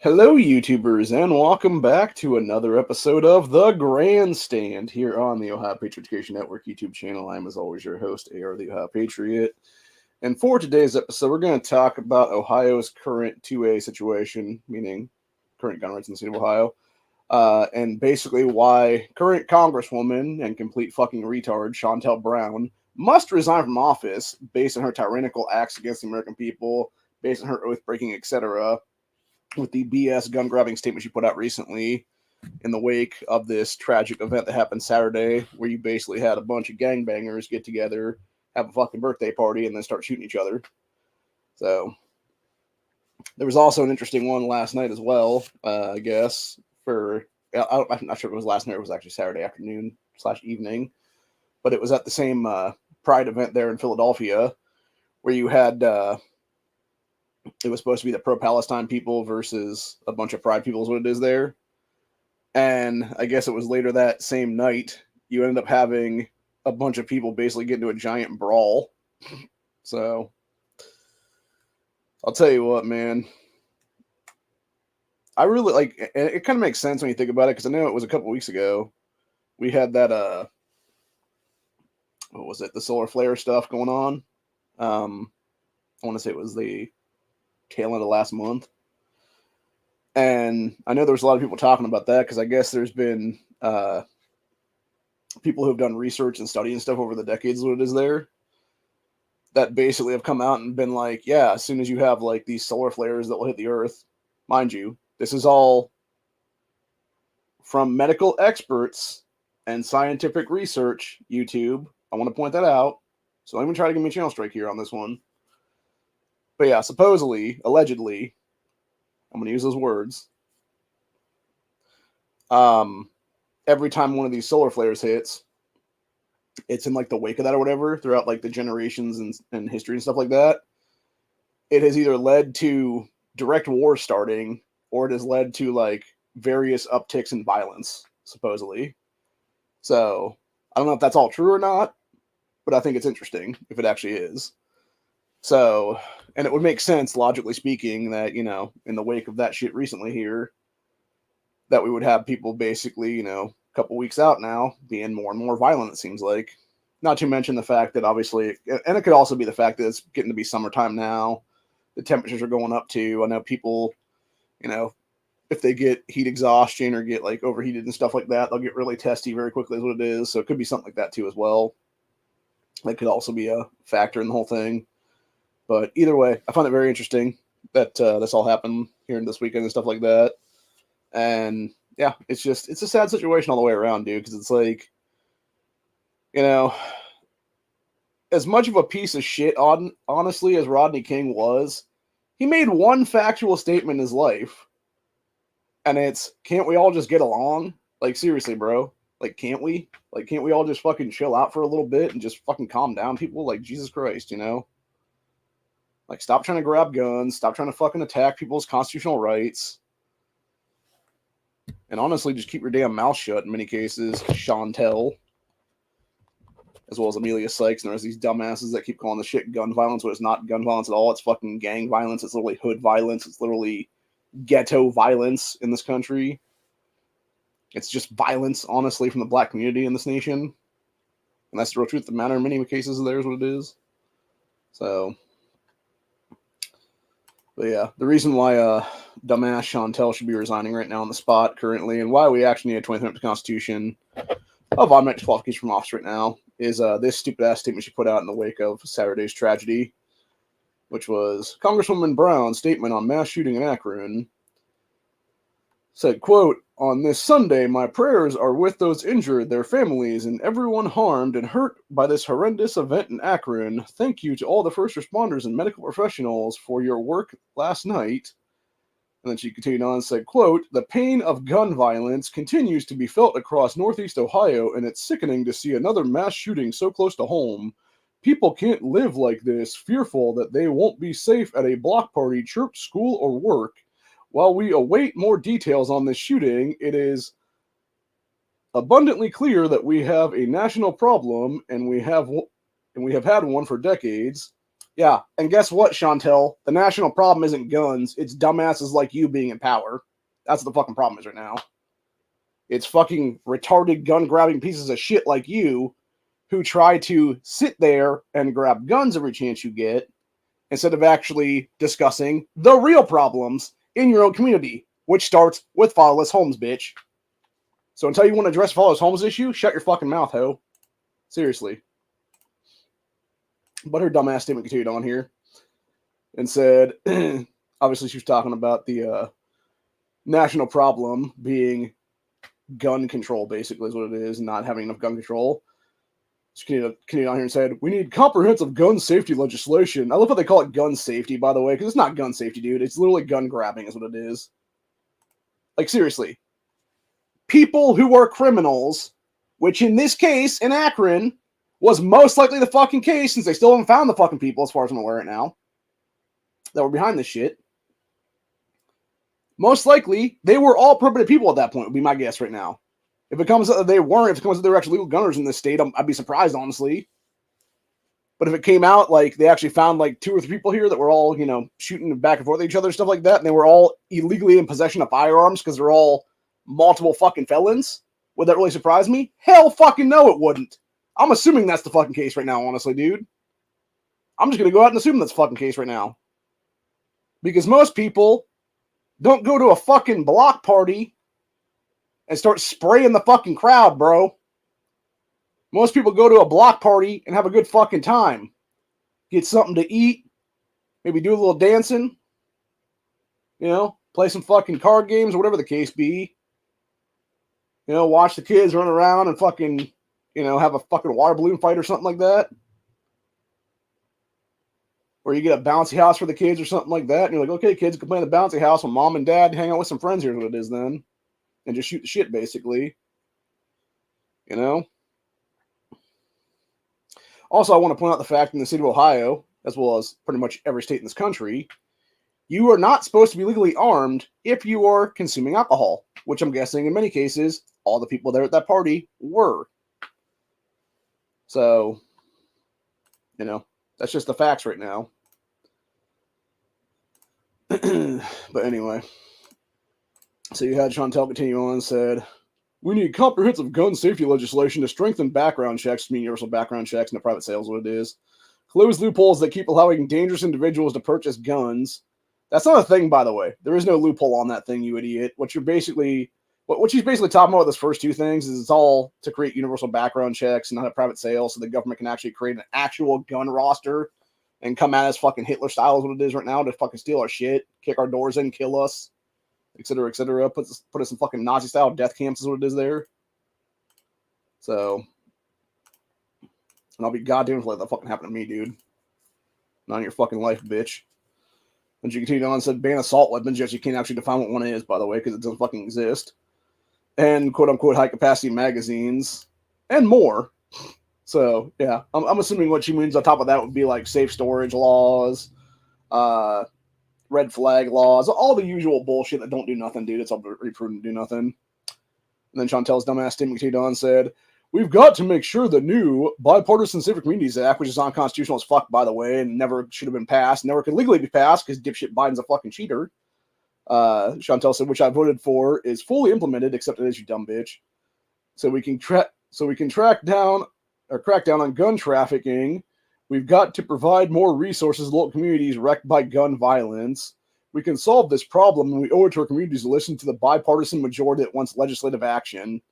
Hello, YouTubers, and welcome back to another episode of The Grandstand here on the Ohio Patriot Education Network YouTube channel. I'm, as always, your host, AR the Ohio Patriot. And for today's episode, we're going to talk about Ohio's current 2A situation, meaning current gun rights in the state of Ohio, and basically why current Congresswoman and complete fucking retard Shontel Brown must resign from office based on her tyrannical acts against the American people, based on her oath-breaking, etc., with the BS gun grabbing statement she put out recently in the wake of this tragic event that happened Saturday, where you basically had a bunch of gangbangers get together, have a fucking birthday party, and then start shooting each other. So there was also an interesting one last night as well, I guess, I'm not sure if it was last night or it was actually Saturday afternoon / evening, but it was at the same Pride event there in Philadelphia, where you had it was supposed to be the pro-Palestine people versus a bunch of Pride people is what it is there. And I guess it was later that same night, you ended up having a bunch of people basically get into a giant brawl. So, I'll tell you what, man. I really like, and it kind of makes sense when you think about it, because I know it was a couple weeks ago. We had that, what was it, the solar flare stuff going on. I want to say it was the tail end of last month. And I know there was a lot of people talking about that because I guess there's been people who have done research and study and stuff over the decades, what it is there, that basically have come out and been like, yeah, as soon as you have like these solar flares that will hit the earth, mind you, this is all from medical experts and scientific research, YouTube. I want to point that out. So don't even try to give me a channel strike here on this one. But yeah, supposedly, allegedly, I'm going to use those words. Every time one of these solar flares hits, it's in like the wake of that or whatever, throughout like the generations and history and stuff like that. It has either led to direct war starting, or it has led to like various upticks in violence, supposedly. So I don't know if that's all true or not, but I think it's interesting if it actually is. So, and it would make sense, logically speaking, that, you know, in the wake of that shit recently here, that we would have people basically, you know, a couple weeks out now being more and more violent, it seems like. Not to mention the fact that obviously, and it could also be the fact that it's getting to be summertime now. The temperatures are going up too. I know people, you know, if they get heat exhaustion or get like overheated and stuff like that, they'll get really testy very quickly is what it is. So it could be something like that too as well. That could also be a factor in the whole thing. But either way, I find it very interesting that this all happened here this weekend and stuff like that. And yeah, it's a sad situation all the way around, dude, because it's like, you know, as much of a piece of shit, honestly, as Rodney King was, he made one factual statement in his life. And it's, can't we all just get along? Like, seriously, bro. Like, can't we? Like, can't we all just fucking chill out for a little bit and just fucking calm down, people? Like, Jesus Christ, you know? Like, stop trying to grab guns. Stop trying to fucking attack people's constitutional rights. And honestly, just keep your damn mouth shut in many cases. Shontel. As well as Amelia Sykes. And there's these dumbasses that keep calling the shit gun violence, but it's not gun violence at all. It's fucking gang violence. It's literally hood violence. It's literally ghetto violence in this country. It's just violence, honestly, from the black community in this nation. And that's the real truth of the matter in many cases. There's what it is. So... But yeah, the reason why dumbass Shontel should be resigning right now on the spot currently, and why we actually need a 20th Amendment Constitution of automatic disqualification from office right now, is this stupid-ass statement she put out in the wake of Saturday's tragedy, which was Congresswoman Brown's statement on mass shooting in Akron. Said, quote, "On this Sunday, my prayers are with those injured, their families, and everyone harmed and hurt by this horrendous event in Akron. Thank you to all the first responders and medical professionals for your work last night." And then she continued on and said, quote, "The pain of gun violence continues to be felt across Northeast Ohio, and it's sickening to see another mass shooting so close to home. People can't live like this, fearful that they won't be safe at a block party, church, school, or work. While we await more details on this shooting, it is abundantly clear that we have a national problem, and we have had one for decades. Yeah, and guess what, Shontel? The national problem isn't guns. It's dumbasses like you being in power. That's what the fucking problem is right now. It's fucking retarded gun-grabbing pieces of shit like you who try to sit there and grab guns every chance you get instead of actually discussing the real problems in your own community, which starts with fatherless homes, bitch. So until you want to address fatherless homes issue, shut your fucking mouth, ho. Seriously. But her dumbass statement continued on here and said, obviously she was talking about the national problem being gun control, basically, is what it is, not having enough gun control. She continued on here and said, we need comprehensive gun safety legislation. I love how they call it gun safety, by the way, because it's not gun safety, dude. It's literally gun grabbing is what it is. Like, seriously. People who are criminals, which in this case, in Akron, was most likely the fucking case, since they still haven't found the fucking people, as far as I'm aware right now, that were behind this shit. Most likely, they were all prohibited people at that point, would be my guess right now. If it comes out that they weren't, if it comes out they were actually legal gunners in this state, I'd be surprised, honestly. But if it came out, like, they actually found, like, 2 or 3 people here that were all, you know, shooting back and forth at each other, stuff like that, and they were all illegally in possession of firearms because they're all multiple fucking felons, would that really surprise me? Hell fucking no, it wouldn't. I'm assuming that's the fucking case right now, honestly, dude. I'm just going to go out and assume that's the fucking case right now. Because most people don't go to a fucking block party and start spraying the fucking crowd, bro. Most people go to a block party and have a good fucking time. Get something to eat. Maybe do a little dancing. You know, play some fucking card games or whatever the case be. You know, watch the kids run around and fucking, you know, have a fucking water balloon fight or something like that. Or you get a bouncy house for the kids or something like that. And you're like, okay, kids can play in the bouncy house with mom and dad, hang out with some friends. Here's what it is then. And just shoot the shit, basically. You know? Also, I want to point out the fact in the state of Ohio, as well as pretty much every state in this country, you are not supposed to be legally armed if you are consuming alcohol, which I'm guessing in many cases, all the people there at that party were. So, you know, that's just the facts right now. But anyway, so you had Shontel continue on and said, we need comprehensive gun safety legislation to strengthen background checks, universal background checks, and the private sales, what it is. Close loopholes that keep allowing dangerous individuals to purchase guns. That's not a thing, by the way. There is no loophole on that thing, you idiot. What she's basically talking about with those first 2 things is it's all to create universal background checks and not have private sales so the government can actually create an actual gun roster and come at us fucking Hitler style is what it is right now to fucking steal our shit, kick our doors in, kill us, etc., etc. Put us in fucking Nazi style death camps is what it is there. So, and I'll be goddamn if let that fucking happen to me, dude. Not in your fucking life, bitch. And she continued on and said, ban assault weapons. Yes, you can't actually define what one is, by the way, because it doesn't fucking exist. And quote-unquote high-capacity magazines. And more. So, yeah. I'm assuming what she means on top of that would be, like, safe storage laws, red flag laws, all the usual bullshit that don't do nothing, dude. It's all pretty prudent to do nothing. And then Shontel's dumbass statement continued on and said, we've got to make sure the new Bipartisan Civic Communities Act, which is unconstitutional as fuck, by the way, and never should have been passed, never could legally be passed because dipshit Biden's a fucking cheater. Shontel said, which I voted for, is fully implemented, except it is, you dumb bitch. So we can crack down on gun trafficking. We've got to provide more resources to local communities wrecked by gun violence. We can solve this problem, and we owe it to our communities to listen to the bipartisan majority that wants legislative action.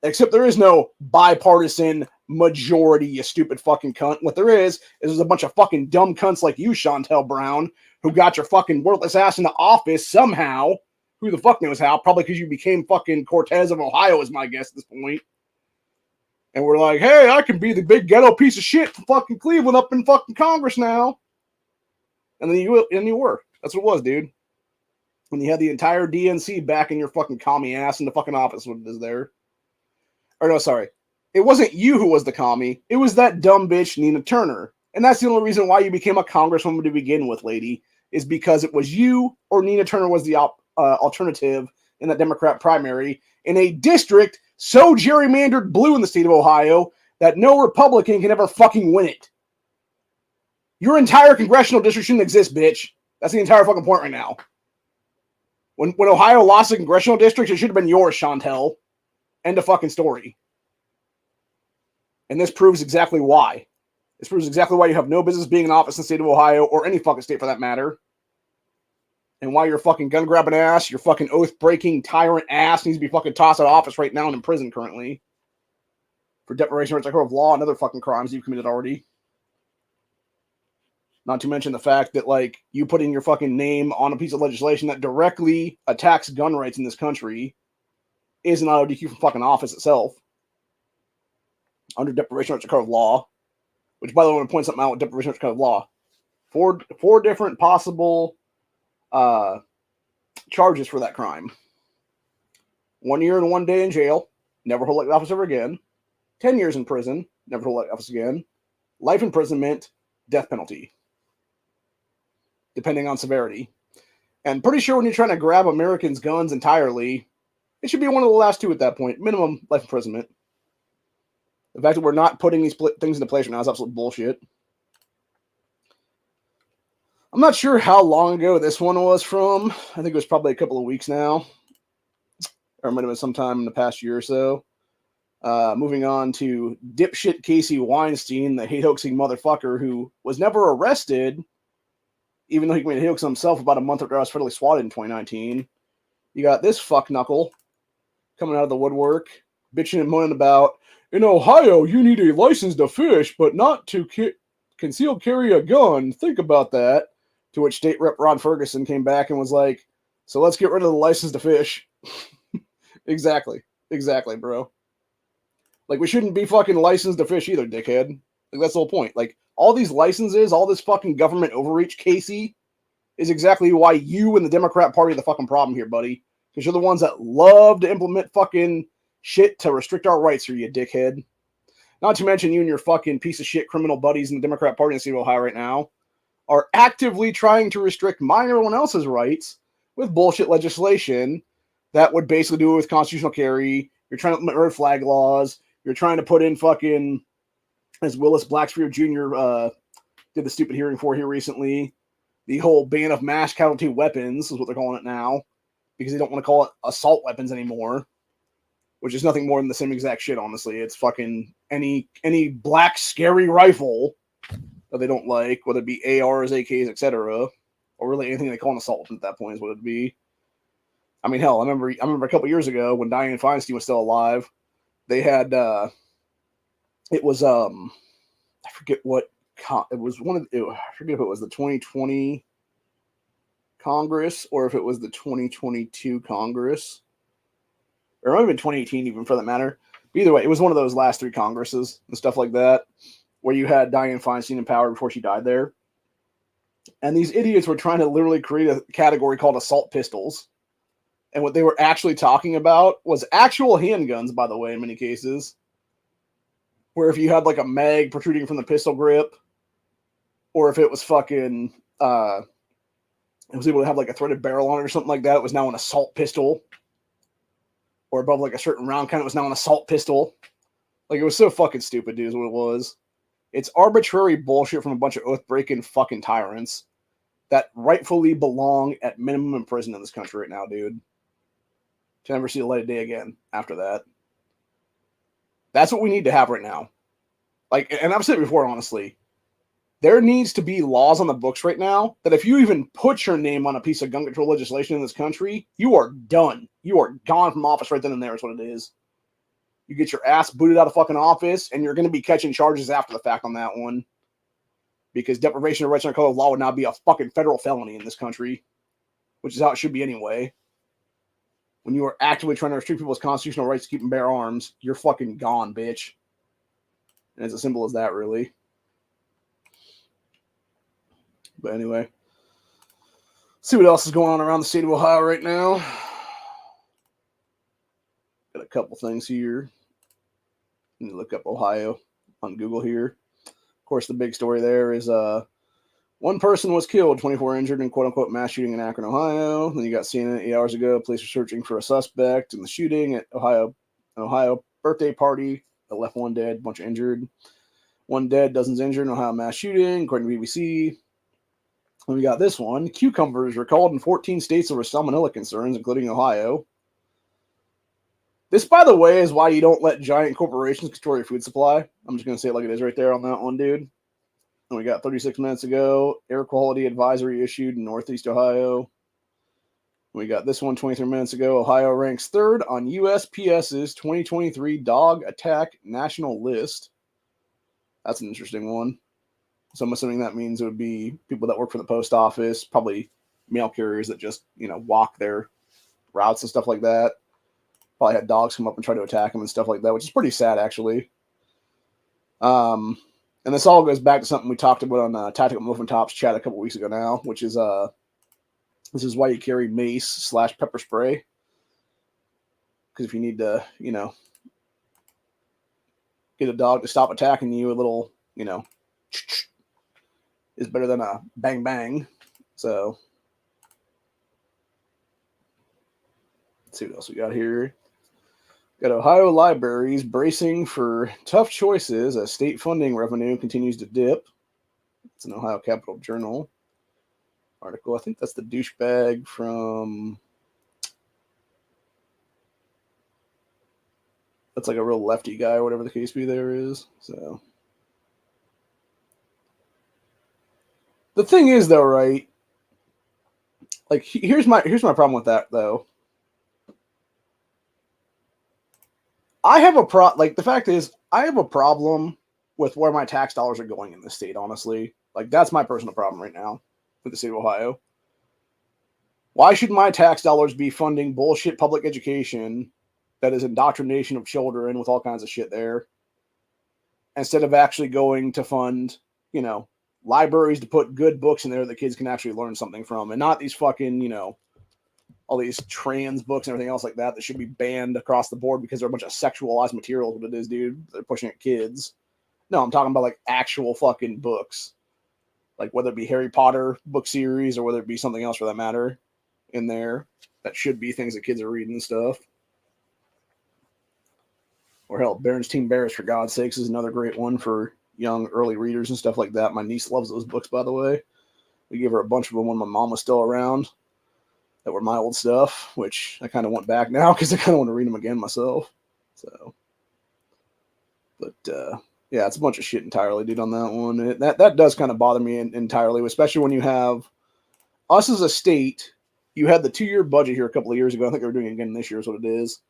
Except there is no bipartisan majority, you stupid fucking cunt. What there is there's a bunch of fucking dumb cunts like you, Shontel Brown, who got your fucking worthless ass into office somehow. Who the fuck knows how? Probably because you became fucking Cortez of Ohio is my guess at this point. And we're like, hey, I can be the big ghetto piece of shit from fucking Cleveland up in fucking Congress now. And then you were. That's what it was, dude. When you had the entire DNC backing your fucking commie ass in the fucking office when it is there. Or no, sorry. It wasn't you who was the commie. It was that dumb bitch, Nina Turner. And that's the only reason why you became a congresswoman to begin with, lady, is because it was you or Nina Turner was the alternative in the Democrat primary in a district so gerrymandered blue in the state of Ohio that no Republican can ever fucking win it. Your entire congressional district shouldn't exist, bitch. That's the entire fucking point right now. When Ohio lost a congressional district, it should have been yours, Shontel. End of fucking story. And this proves exactly why. This proves exactly why you have no business being in office in the state of Ohio, or any fucking state for that matter. And why your fucking gun-grabbing ass, your fucking oath-breaking tyrant ass needs to be fucking tossed out of office right now and in prison currently. For deprivation of rights of law and other fucking crimes you've committed already. Not to mention the fact that, like, you putting your fucking name on a piece of legislation that directly attacks gun rights in this country is an IODQ from fucking office itself. Under deprivation of rights of law. Which, by the way, I want to point something out with deprivation of rights of law. Four different possible charges for that crime. 1 year and 1 day in jail. Never hold elected office ever again. 10 years in prison. Never hold elected office again. Life imprisonment. Death penalty. Depending on severity. And pretty sure when you're trying to grab Americans' guns entirely, it should be one of the last two at that point. Minimum life imprisonment. The fact that we're not putting these things into place right now is absolute bullshit. I'm not sure how long ago this one was from. I think it was probably a couple of weeks now. Or it might have been sometime in the past year or so. Moving on to dipshit Casey Weinstein, the hate-hoaxing motherfucker who was never arrested, even though he committed hate-hoax himself about a month ago. I was federally swatted in 2019. You got this fuck-knuckle coming out of the woodwork, bitching and moaning about, in Ohio, you need a license to fish, but not to conceal carry a gun. Think about that. To which State Rep Ron Ferguson came back and was like, so let's get rid of the license to fish. Exactly, bro. Like, we shouldn't be fucking licensed to fish either, dickhead. Like, that's the whole point. Like, all these licenses, all this fucking government overreach, Casey, is exactly why you and the Democrat Party are the fucking problem here, buddy. Because you're the ones that love to implement fucking shit to restrict our rights here, you dickhead. Not to mention you and your fucking piece of shit criminal buddies in the Democrat Party in the state of Ohio right now are actively trying to restrict mine and everyone else's rights with bullshit legislation that would basically do it with constitutional carry. You're trying to implement red flag laws. You're trying to put in fucking, as Willis Blackspear Jr. Did the stupid hearing for here recently, the whole ban of mass casualty weapons is what they're calling it now, because they don't want to call it assault weapons anymore, which is nothing more than the same exact shit, honestly. It's fucking any black scary rifle that they don't like, whether it be ARs, AKs, etc., or really anything they call an assault weapon at that point is what it'd be. I mean, hell, I remember a couple years ago when Dianne Feinstein was still alive, they had it was I forget what it was I forget if it was the 2020 Congress or if it was the 2022 Congress, or it might have been 2018 even for that matter. But either way, it was one of those last three Congresses and stuff like that, where you had Dianne Feinstein in power before she died there. And these idiots were trying to literally create a category called assault pistols. And what they were actually talking about was actual handguns, by the way, in many cases. Where if you had like a mag protruding from the pistol grip, or if it was fucking, it was able to have like a threaded barrel on it or something like that, it was now an assault pistol. Or above like a certain round count, it was now an assault pistol. Like, it was so fucking stupid, dude, is what it was. It's arbitrary bullshit from a bunch of oath-breaking fucking tyrants that rightfully belong at minimum in prison in this country right now, dude. To never see the light of day again after that. That's what we need to have right now. Like, and I've said it before, honestly. There needs to be laws on the books right now that if you even put your name on a piece of gun control legislation in this country, you are done. You are gone from office right then and there is what it is. You get your ass booted out of fucking office, and you're going to be catching charges after the fact on that one. Because deprivation of rights under color of law would now be a fucking federal felony in this country. Which is how it should be anyway. When you are actively trying to restrict people's constitutional rights to keep and bear arms, you're fucking gone, bitch. And it's as simple as that, really. But anyway. See what else is going on around the state of Ohio right now. Got a couple things here. Let me look up Ohio on Google here. Of course, the big story there is one person was killed, 24 injured in quote-unquote mass shooting in Akron, Ohio. Then you got CNN 8 hours ago. Police are searching for a suspect in the shooting at Ohio birthday party that left one dead, a bunch injured. 1 dead, dozens injured in Ohio mass shooting, according to BBC. And we got this one. Cucumbers recalled in 14 states over salmonella concerns, including Ohio. This, by the way, is why you don't let giant corporations control your food supply. I'm just going to say it like it is right there on that one, dude. And we got 36 minutes ago. Air quality advisory issued in Northeast Ohio. We got this one 23 minutes ago. Ohio ranks 3rd on USPS's 2023 dog attack national list. That's an interesting one. So I'm assuming that means it would be people that work for the post office, probably mail carriers that just, walk their routes and stuff like that. Probably had dogs come up and try to attack them and stuff like that, which is pretty sad, actually. And this all goes back to something we talked about on Tactical Muffin Tops chat a couple weeks ago now, which is this is why you carry mace / pepper spray. Because if you need to, get a dog to stop attacking you, a little, is better than a bang bang. So let's see what else we got here. Got Ohio libraries bracing for tough choices as state funding revenue continues to dip. It's an Ohio Capital Journal article. I think that's the douchebag from... That's like a real lefty guy or whatever the case be there is. So the thing is, though, right? Like, here's my problem with that, though. I have a the fact is, I have a problem with where my tax dollars are going in this state, honestly. Like, that's my personal problem right now with the state of Ohio. Why should my tax dollars be funding bullshit public education that is indoctrination of children with all kinds of shit there, instead of actually going to fund, libraries to put good books in there that kids can actually learn something from, and not these fucking, all these trans books and everything else like that should be banned across the board because they're a bunch of sexualized materials. What it is, dude, they're pushing at kids. No, I'm talking about like actual fucking books, like whether it be Harry Potter book series or whether it be something else for that matter in there that should be things that kids are reading and stuff. Or hell, Berenstain Bears, for God's sakes, is another great one for young early readers and stuff like that. My niece loves those books, by the way. We gave her a bunch of them when my mom was still around that were my old stuff, which I kind of want back now because I kind of want to read them again myself. So, but yeah, it's a bunch of shit entirely, dude, on that one. That does kind of bother me entirely, especially when you have us as a state. You had the 2-year budget here a couple of years ago. I think we're doing it again this year is what it is.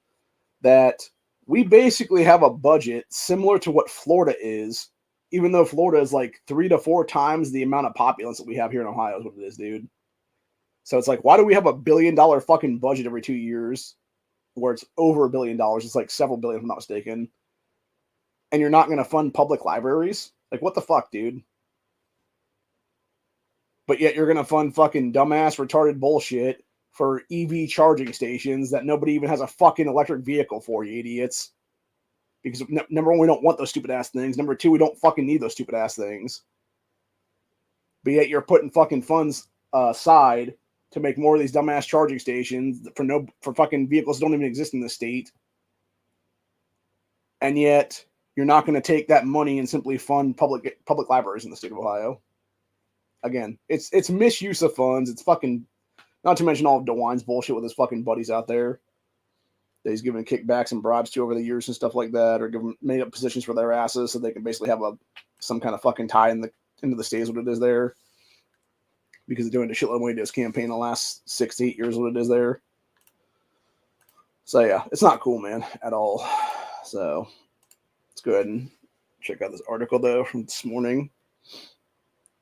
That we basically have a budget similar to what Florida is, even though Florida is like 3 to 4 times the amount of populace that we have here in Ohio is what it is, dude. So it's like, why do we have $1 billion fucking budget every 2 years where it's over $1 billion? It's like several billion, if I'm not mistaken. And you're not going to fund public libraries? Like, what the fuck, dude? But yet you're going to fund fucking dumbass, retarded bullshit for EV charging stations that nobody even has a fucking electric vehicle for, you idiots. Because number one, we don't want those stupid ass things. Number two, we don't fucking need those stupid ass things. But yet you're putting fucking funds aside to make more of these dumbass charging stations for fucking vehicles that don't even exist in the state. And yet you're not going to take that money and simply fund public libraries in the state of Ohio. Again, it's misuse of funds. It's fucking, not to mention all of DeWine's bullshit with his fucking buddies out there that he's given kickbacks and bribes to over the years and stuff like that, or made up positions for their asses so they can basically have some kind of fucking tie into the state is what it is there. Because they're doing a shitload of money to his campaign the last 6 to 8 years, what it is there. So yeah, it's not cool, man, at all. So let's go ahead and check out this article though from this morning.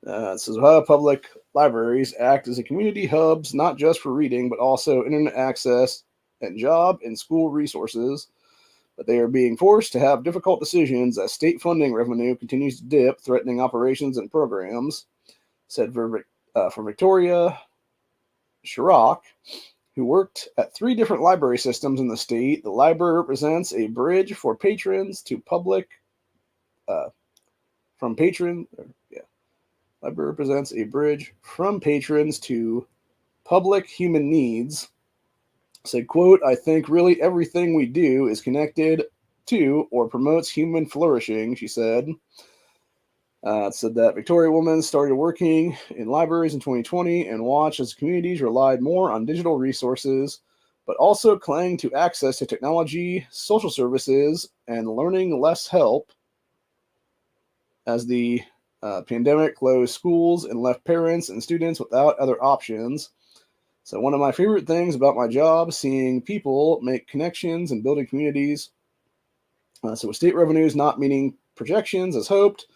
It says Ohio public libraries act as a community hubs, not just for reading, but also internet access and job and school resources. But they are being forced to have difficult decisions as state funding revenue continues to dip, threatening operations and programs, said for Victoria Chirac, who worked at 3 different library systems in the state. The library represents a bridge for patrons to public, library represents a bridge from patrons to public human needs. Said, quote, I think really everything we do is connected to or promotes human flourishing, she said. It said that Victoria women started working in libraries in 2020 and watched as communities relied more on digital resources, but also clung to access to technology, social services, and learning less help as the pandemic closed schools and left parents and students without other options. So one of my favorite things about my job, seeing people make connections and building communities. So with state revenues not meeting projections as hoped,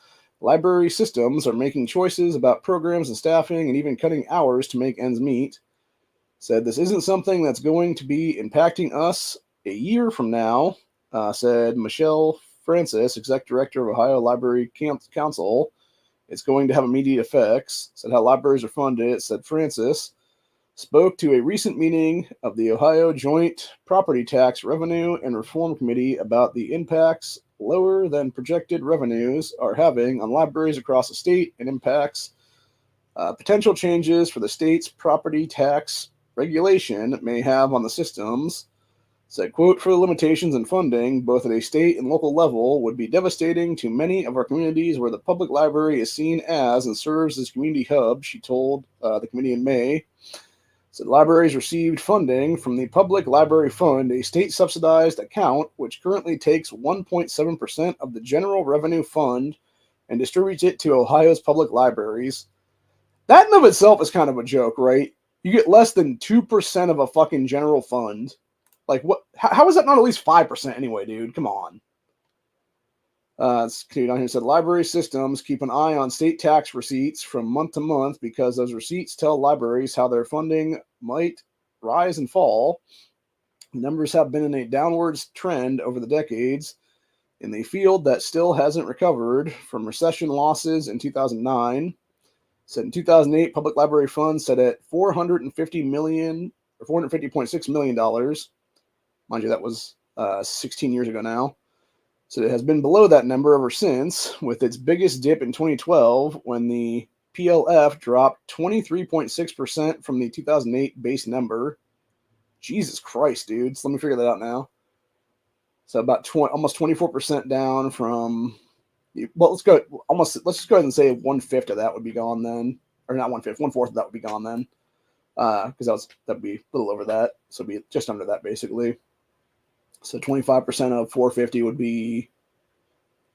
library systems are making choices about programs and staffing and even cutting hours to make ends meet. Said this isn't something that's going to be impacting us a year from now, said Michelle Francis, Exec Director of Ohio Library Council. It's going to have immediate effects, said how libraries are funded, said Francis. Spoke to a recent meeting of the Ohio Joint Property Tax Revenue and Reform Committee about the impacts lower than projected revenues are having on libraries across the state and impacts potential changes for the state's property tax regulation may have on the systems. Said, quote, for the limitations in funding, both at a state and local level, would be devastating to many of our communities where the public library is seen as and serves as community hub, she told the committee in May. Said libraries received funding from the Public Library Fund, a state-subsidized account which currently takes 1.7% of the general revenue fund and distributes it to Ohio's public libraries. That in of itself is kind of a joke, right? You get less than 2% of a fucking general fund. Like, what? How is that not at least 5% anyway, dude? Come on. Continued on here, said library systems keep an eye on state tax receipts from month to month because those receipts tell libraries how their funding might rise and fall. Numbers have been in a downwards trend over the decades in the field that still hasn't recovered from recession losses in 2009. Said in 2008, public library funds set at $450 million or $450.6 million. Mind you, that was 16 years ago now. So it has been below that number ever since, with its biggest dip in 2012 when the PLF dropped 23.6% from the 2008 base number. Jesus Christ, dude. So let me figure that out now. So about almost 24% down from, well, let's just go ahead and say 1/5 of that would be gone then. Or not 1/5, 1/4 of that would be gone then. Because that'd be a little over that. So it'd be just under that basically. So 25% of 450 would be,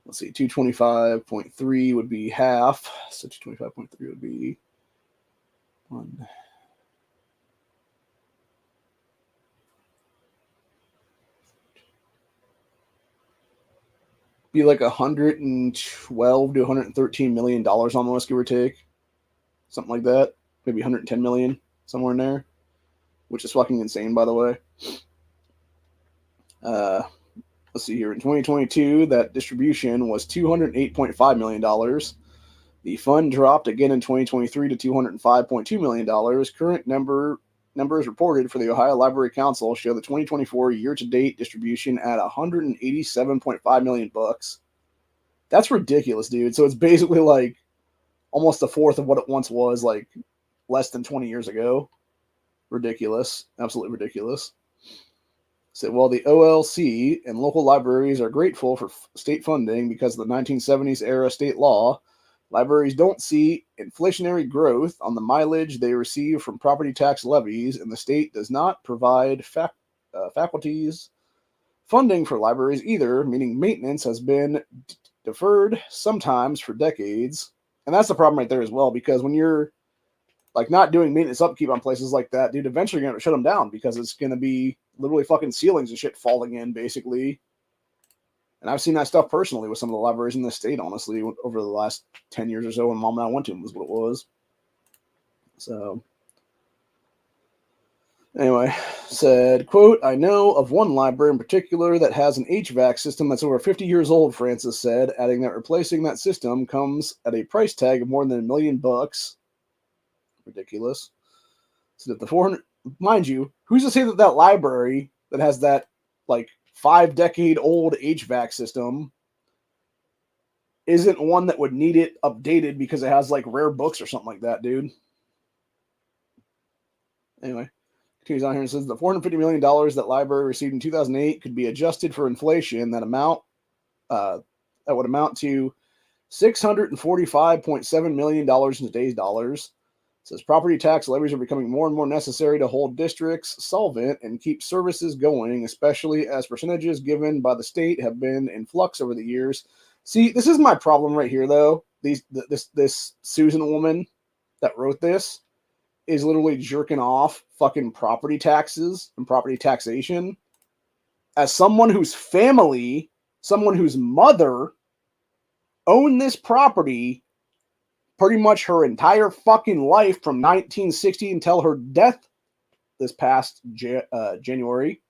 let's see, 225.3 would be half. So 225.3 would be one. Be like $112 to $113 million almost, give or take. Something like that. Maybe 110 million, somewhere in there. Which is fucking insane, by the way. Let's see here. In 2022, that distribution was $208.5 million. The fund dropped again in 2023 to $205.2 million. Current numbers reported for the Ohio Library Council show the 2024 year-to-date distribution at $187.5 million bucks. That's ridiculous, dude. So it's basically like almost a fourth of what it once was, like less than 20 years ago. Ridiculous. Absolutely ridiculous. So while the OLC and local libraries are grateful for state funding because of the 1970s era state law, libraries don't see inflationary growth on the mileage they receive from property tax levies, and the state does not provide faculties funding for libraries either, meaning maintenance has been deferred sometimes for decades. And that's the problem right there as well, because when you're like not doing maintenance upkeep on places like that, dude, eventually you're going to shut them down because it's going to be literally fucking ceilings and shit falling in, basically. And I've seen that stuff personally with some of the libraries in the state, honestly, over the last 10 years or so when Mom and I went to them was what it was. So, anyway, said, quote, I know of one library in particular that has an HVAC system that's over 50 years old, Francis said, adding that replacing that system comes at a price tag of more than $1 million bucks. Ridiculous. So that the 400, mind you, who's to say that that library that has that like 5-decade-old HVAC system isn't one that would need it updated because it has like rare books or something like that, dude. Anyway, continues on here and says the $450 million that library received in 2008 could be adjusted for inflation. That would amount to $645.7 million in today's dollars. It says property tax levies are becoming more and more necessary to hold districts solvent and keep services going, especially as percentages given by the state have been in flux over the years. See, this is my problem right here, though. This Susan woman that wrote this is literally jerking off fucking property taxes and property taxation as someone whose family, someone whose mother owned this property pretty much her entire fucking life from 1960 until her death this past January.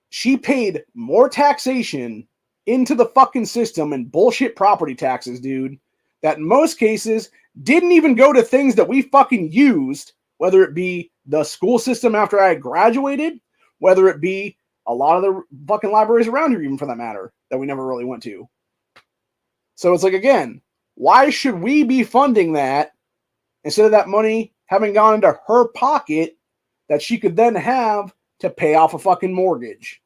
She paid more taxation into the fucking system and bullshit property taxes, dude, that in most cases didn't even go to things that we fucking used, whether it be the school system after I graduated, whether it be a lot of the fucking libraries around here, even for that matter, that we never really went to. So it's like, again, why should we be funding that instead of that money having gone into her pocket that she could then have to pay off a fucking mortgage?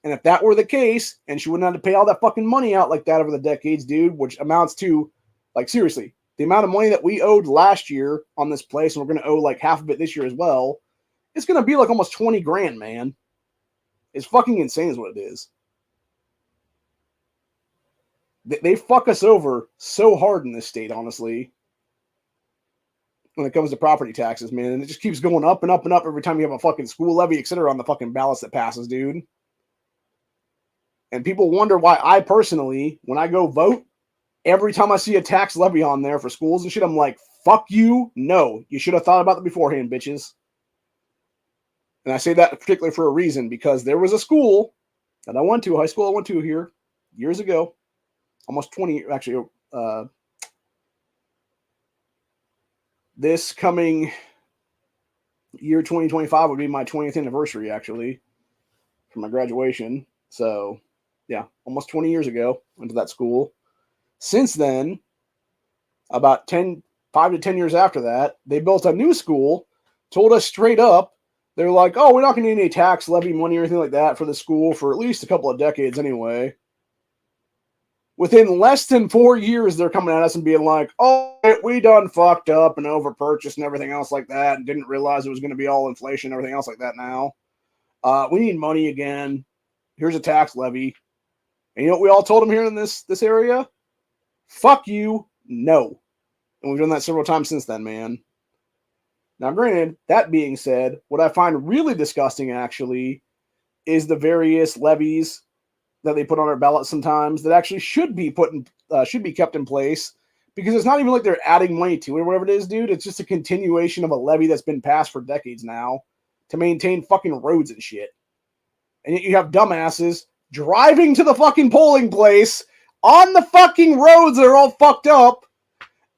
And if that were the case, and she wouldn't have to pay all that fucking money out like that over the decades, dude, which amounts to, like, seriously, the amount of money that we owed last year on this place, and we're going to owe like half of it this year as well, it's going to be like almost 20 grand, man. It's fucking insane is what it is. They fuck us over so hard in this state, honestly, when it comes to property taxes, man. And it just keeps going up and up and up every time you have a fucking school levy, etc. on the fucking ballots that passes, dude. And people wonder why I personally, when I go vote, every time I see a tax levy on there for schools and shit, I'm like, fuck you. No, you should have thought about it beforehand, bitches. And I say that particularly for a reason, because there was a school that I went to, a high school I went to here years ago, almost 20, actually, this coming year, 2025, would be my 20th anniversary, actually, for my graduation. So, yeah, almost 20 years ago, went to that school. Since then, about 5 to 10 years after that, they built a new school, told us straight up, they're like, oh, we're not going to need any tax levy money or anything like that for the school for at least a couple of decades anyway. Within less than 4 years, they're coming at us and being like, oh, we done fucked up and overpurchased and everything else like that and didn't realize it was going to be all inflation and everything else like that now. We need money again. Here's a tax levy. And you know what we all told them here in this area? Fuck you, no. And we've done that several times since then, man. Now, granted, that being said, what I find really disgusting, actually, is the various levies that they put on our ballots sometimes that actually should be kept in place, because it's not even like they're adding money to it or whatever it is, dude. It's just a continuation of a levy that's been passed for decades now to maintain fucking roads and shit. And yet you have dumbasses driving to the fucking polling place on the fucking roads that are all fucked up,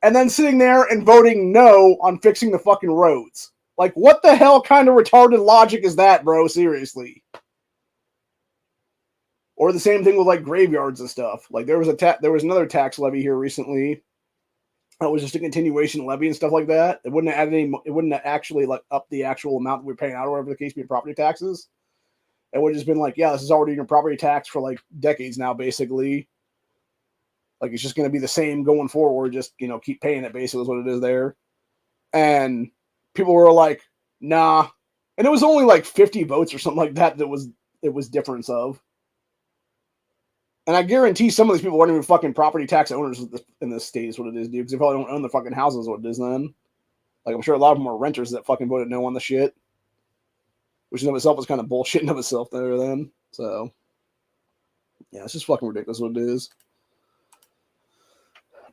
and then sitting there and voting no on fixing the fucking roads. Like, what the hell kind of retarded logic is that, bro? Seriously. Or the same thing with, like, graveyards and stuff. Like, there was another tax levy here recently that was just a continuation levy and stuff like that. It wouldn't have actually, like, up the actual amount that we're paying out, or whatever the case be, property taxes. It would have just been like, yeah, this is already your property tax for, like, decades now, basically. Like, it's just going to be the same going forward. Just, keep paying it, basically, is what it is there. And people were like, nah. And it was only like 50 votes or something like that it was difference of. And I guarantee some of these people weren't even fucking property tax owners in this state, is what it is, dude. Because they probably don't own the fucking houses, what it is then. Like, I'm sure a lot of them are renters that fucking voted no on the shit. Which in of itself was kind of bullshit in of itself there then. So, yeah, it's just fucking ridiculous what it is.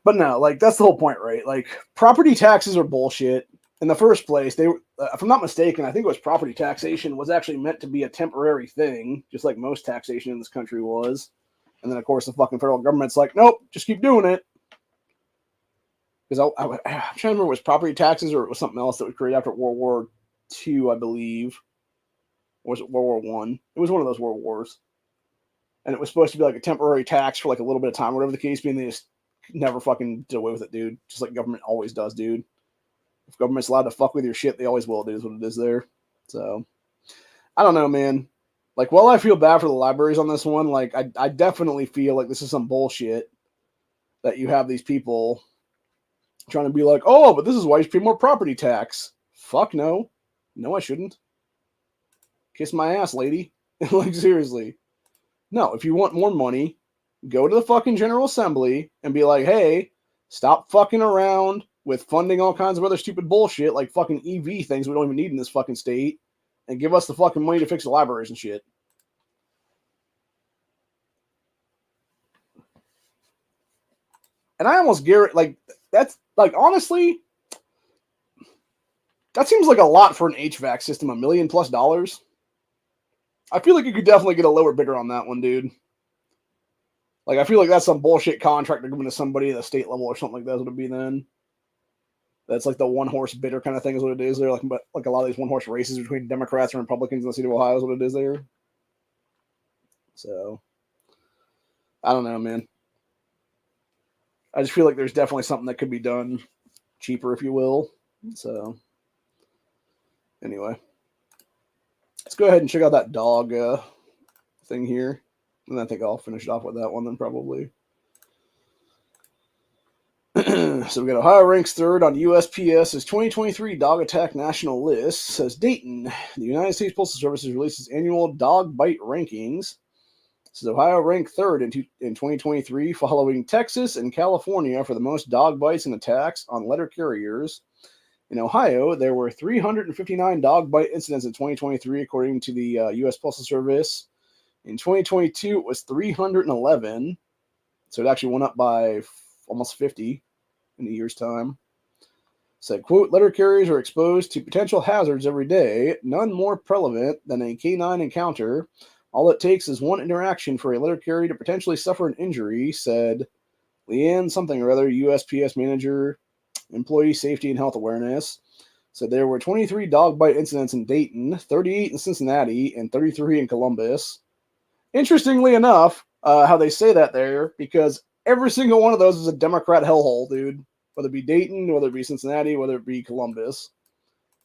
But no, like, that's the whole point, right? Like, property taxes are bullshit. In the first place, if I'm not mistaken, I think it was property taxation was actually meant to be a temporary thing, just like most taxation in this country was. And then, of course, the fucking federal government's like, nope, just keep doing it. Because I'm trying to remember, was property taxes or it was something else that was created after World War II, I believe. Or was it World War I? It was one of those world wars. And it was supposed to be like a temporary tax for like a little bit of time, whatever the case being. They just never fucking did away with it, dude. Just like government always does, dude. If government's allowed to fuck with your shit, they always will, dude, is what it is there. So, I don't know, man. Like, while I feel bad for the libraries on this one, like, I definitely feel like this is some bullshit. that you have these people trying to be like, oh, but this is why you should pay more property tax. Fuck no. No, I shouldn't. Kiss my ass, lady. Like, seriously. No, if you want more money, go to the fucking General Assembly and be like, hey, stop fucking around with funding all kinds of other stupid bullshit like fucking EV things we don't even need in this fucking state, and give us the fucking money to fix the libraries and shit. And I almost guarantee, like, that's, like, honestly, that seems like a lot for an HVAC system, $1 million plus. I feel like you could definitely get a lower bidder on that one, dude. Like, I feel like that's some bullshit contract they're giving to somebody at the state level or something like that. Would it be then? That's like the one-horse bidder kind of thing is what it is there. Like a lot of these one-horse races between Democrats and Republicans in the state of Ohio is what it is there. So, I don't know, man. I just feel like there's definitely something that could be done cheaper, if you will. So, anyway. Let's go ahead and check out that dog thing here. And I think I'll finish it off with that one then probably. So we got Ohio ranks third on USPS's 2023 Dog Attack National List. Says Dayton, the United States Postal Service has released its annual dog bite rankings. Says Ohio ranked third in 2023, following Texas and California for the most dog bites and attacks on letter carriers. In Ohio, there were 359 dog bite incidents in 2023, according to the U.S. Postal Service. In 2022, it was 311. So it actually went up by almost 50 in a year's time. Said, quote, letter carriers are exposed to potential hazards every day, none more prevalent than a canine encounter. All it takes is one interaction for a letter carrier to potentially suffer an injury, said Leanne something or other, USPS manager, employee safety and health awareness. So there were 23 dog bite incidents in Dayton, 38 in Cincinnati, and 33 in Columbus. Interestingly enough, how they say that there, because every single one of those is a Democrat hellhole, dude. Whether it be Dayton, whether it be Cincinnati, whether it be Columbus.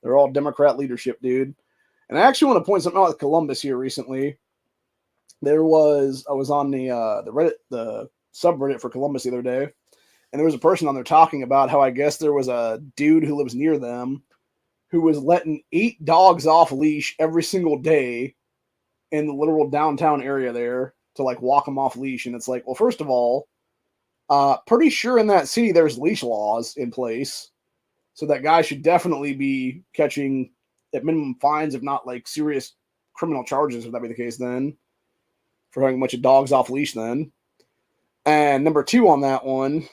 They're all Democrat leadership, dude. And I actually want to point something out with Columbus here recently. I was on the Reddit, the subreddit for Columbus the other day, and there was a person on there talking about how I guess there was a dude who lives near them who was letting 8 dogs off leash every single day in the literal downtown area there to like walk them off leash. And it's like, well, first of all, pretty sure in that city there's leash laws in place, so that guy should definitely be catching at minimum fines, if not like serious criminal charges, if that be the case then, for having a bunch of dogs off leash then. And number 2 on that one,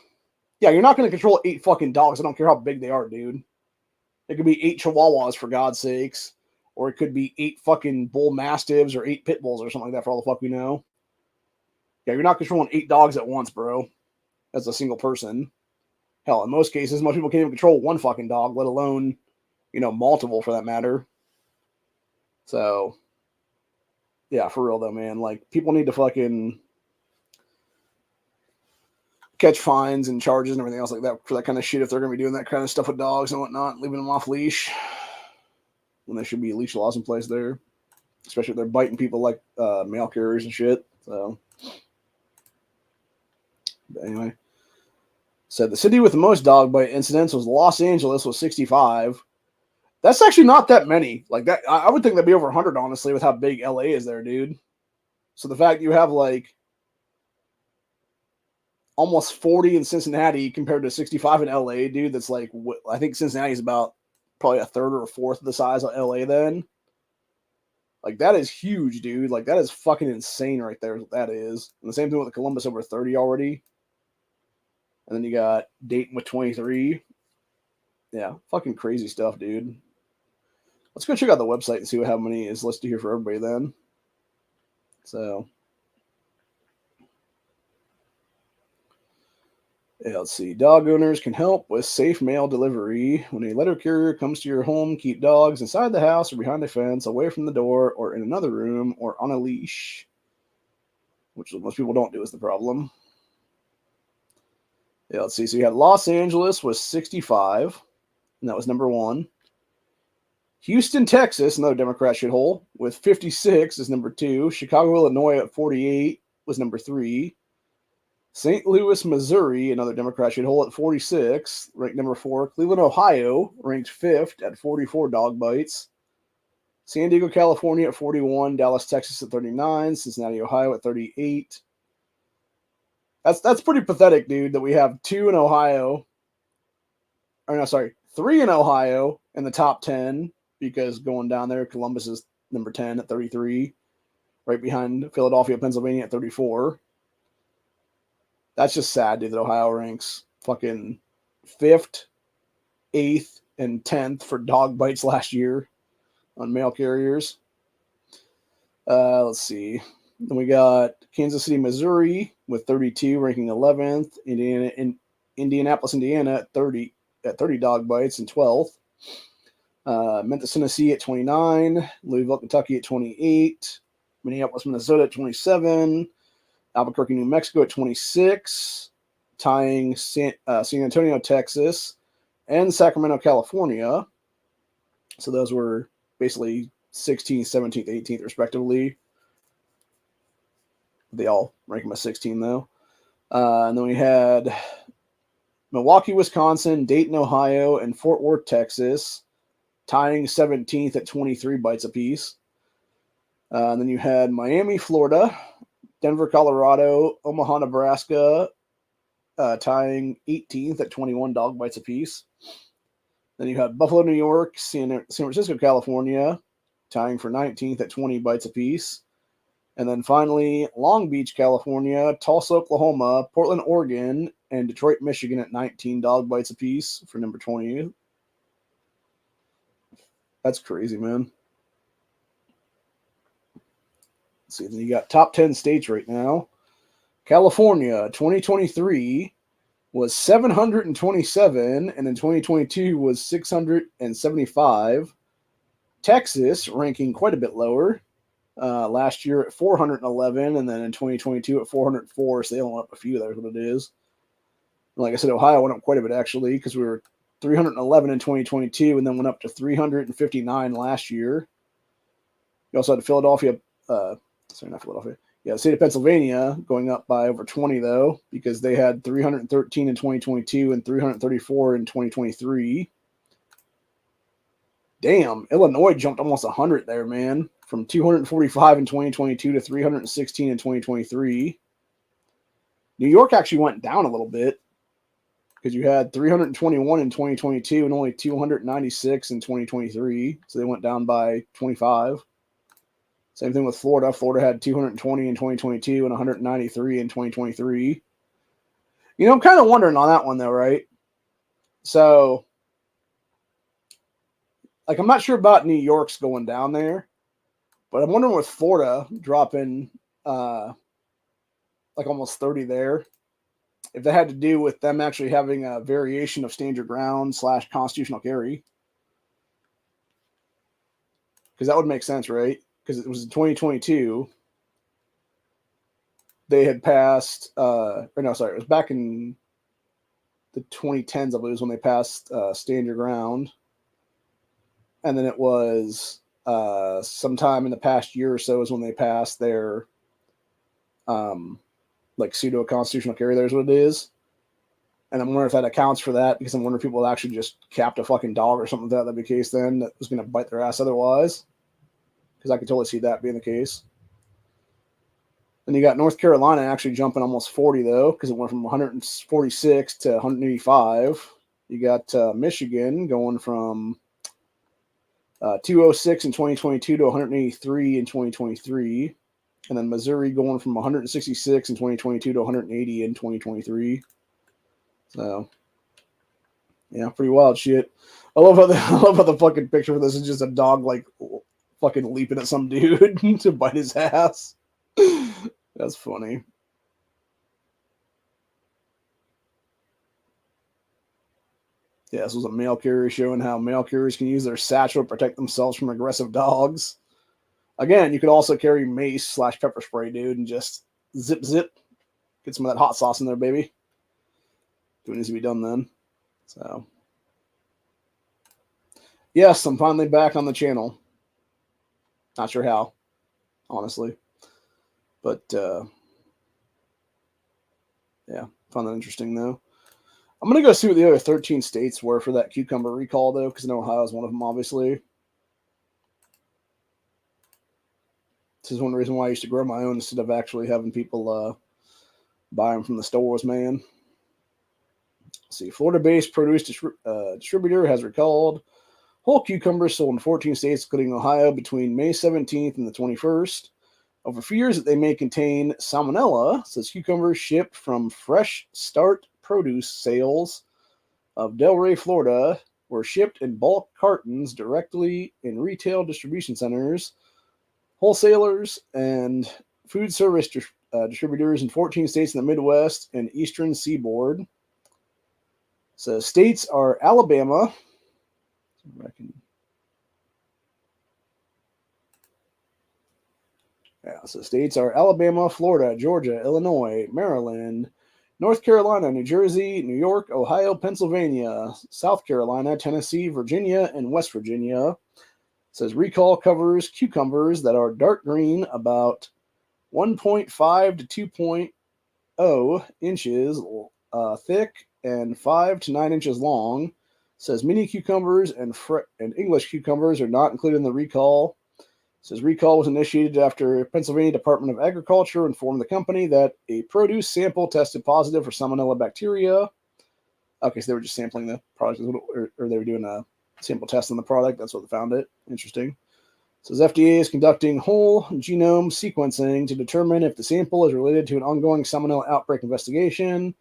yeah, you're not going to control 8 fucking dogs. I don't care how big they are, dude. It could be 8 chihuahuas, for God's sakes. Or it could be 8 fucking bull mastiffs or 8 pit bulls or something like that, for all the fuck we know. Yeah, you're not controlling 8 dogs at once, bro. As a single person. Hell, in most cases, most people can't even control 1 fucking dog, let alone, multiple for that matter. So, yeah, for real though, man. Like, people need to fucking catch fines and charges and everything else like that for that kind of shit if they're going to be doing that kind of stuff with dogs and whatnot, leaving them off leash. When there should be leash laws in place there. Especially if they're biting people like mail carriers and shit. So, but anyway. Said the city with the most dog bite incidents was Los Angeles with 65. That's actually not that many. Like that, I would think that'd be over 100, honestly, with how big LA is there, dude. So the fact you have like almost 40 in Cincinnati compared to 65 in LA, dude, that's like, I think Cincinnati is about probably a third or a fourth of the size of LA then. Like, that is huge, dude. Like, that is fucking insane right there. That is. And the same thing with Columbus, over 30 already. And then you got Dayton with 23. Yeah, fucking crazy stuff, dude. Let's go check out the website and see how many is listed here for everybody then. So, yeah, let's see. Dog owners can help with safe mail delivery. When a letter carrier comes to your home, keep dogs inside the house or behind a fence, away from the door, or in another room, or on a leash. Which most people don't do is the problem. Yeah, let's see. So you had Los Angeles was 65, and that was number 1. Houston, Texas, another Democrat shithole, with 56 is number 2. Chicago, Illinois at 48 was number 3. St. Louis, Missouri, another Democrat shithole at 46, ranked number 4. Cleveland, Ohio, ranked 5th at 44 dog bites. San Diego, California at 41. Dallas, Texas at 39. Cincinnati, Ohio at 38. That's pretty pathetic, dude, that we have 2 in Ohio. Or no, sorry, 3 in Ohio in the top 10, because going down there, Columbus is number 10 at 33, right behind Philadelphia, Pennsylvania at 34. That's just sad, dude, that Ohio ranks fucking 5th, 8th, and 10th for dog bites last year on mail carriers. Let's see. Then we got Kansas City, Missouri with 32, ranking 11th. Indianapolis, Indiana at 30 dog bites and 12th. Memphis, Tennessee at 29. Louisville, Kentucky at 28. Minneapolis, Minnesota at 27. Albuquerque, New Mexico at 26, tying San Antonio, Texas, and Sacramento, California. So those were basically 16th, 17th, 18th, respectively. They all rank them as 16, though. And then we had Milwaukee, Wisconsin, Dayton, Ohio, and Fort Worth, Texas, tying 17th at 23 bites apiece. And then you had Miami, Florida, Denver, Colorado, Omaha, Nebraska, tying 18th at 21 dog bites apiece. Then you had Buffalo, New York, San Francisco, California, tying for 19th at 20 bites apiece. And then finally, Long Beach, California, Tulsa, Oklahoma, Portland, Oregon, and Detroit, Michigan at 19 dog bites apiece for number 20. That's crazy, man. Let's see, then you got top 10 states right now. California, 2023 was 727, and in 2022 was 675. Texas ranking quite a bit lower. Last year at 411, and then in 2022 at 404, so they only went up a few. That's what it is. And like I said, Ohio went up quite a bit, actually, because we were 311 in 2022, and then went up to 359 last year. You also had Philadelphia, not Philadelphia. Yeah, the state of Pennsylvania going up by over 20, though, because they had 313 in 2022 and 334 in 2023. Damn, Illinois jumped almost 100 there, man. From 245 in 2022 to 316 in 2023. New York actually went down a little bit because you had 321 in 2022 and only 296 in 2023. So they went down by 25. Same thing with Florida. Florida had 220 in 2022 and 193 in 2023. You know, I'm kind of wondering on that one, though, right? So, like, I'm not sure about New York's going down there, but I'm wondering with Florida dropping like almost 30 there, if that had to do with them actually having a variation of stand your ground / constitutional carry. Because that would make sense, right? Because it was in 2022. They had passed, it was back in the 2010s, I believe, when they passed stand your ground. And then it was sometime in the past year or so is when they passed their like pseudo constitutional carry. There's what it is. And I'm wondering if that accounts for that, because I'm wondering if people actually just capped a fucking dog or something like that. That'd be the case then. That was going to bite their ass otherwise. Because I could totally see that being the case. And you got North Carolina actually jumping almost 40, though, because it went from 146 to 185. You got Michigan going from 206 in 2022 to 183 in 2023. And then Missouri going from 166 in 2022 to 180 in 2023. So, yeah, pretty wild shit. I love how the fucking picture for this is just a dog like fucking leaping at some dude to bite his ass. That's funny. Yeah, this was a mail carrier showing how mail carriers can use their satchel to protect themselves from aggressive dogs. Again, you could also carry mace / pepper spray, dude, and just zip. Get some of that hot sauce in there, baby. What needs to be done then. So, yes, I'm finally back on the channel. Not sure how, honestly. But, yeah, Yeah, found that interesting though. I'm gonna go see what the other 13 states were for that cucumber recall though, because I know Ohio is one of them, obviously. This is one reason why I used to grow my own instead of actually having people buy them from the stores, man. Let's see, Florida-based produce distributor has recalled whole cucumbers sold in 14 states, including Ohio, between May 17th and the 21st. Over fears that they may contain salmonella, says cucumbers shipped from Fresh Start Produce sales of Delray, Florida, were shipped in bulk cartons directly in retail distribution centers, wholesalers, and food service distributors in 14 states in the Midwest and Eastern Seaboard. So states are Alabama. So states are Alabama, Florida, Georgia, Illinois, Maryland, North Carolina, New Jersey, New York, Ohio, Pennsylvania, South Carolina, Tennessee, Virginia, and West Virginia. It says recall covers cucumbers that are dark green, about 1.5 to 2.0 inches thick, and 5 to 9 inches long. It says mini cucumbers and English cucumbers are not included in the recall. It says recall was initiated after Pennsylvania Department of Agriculture informed the company that a produce sample tested positive for salmonella bacteria. Okay, so they were just sampling the product, or they were doing a sample test on the product. That's what they found it. Interesting. It says FDA is conducting whole genome sequencing to determine if the sample is related to an ongoing salmonella outbreak investigation.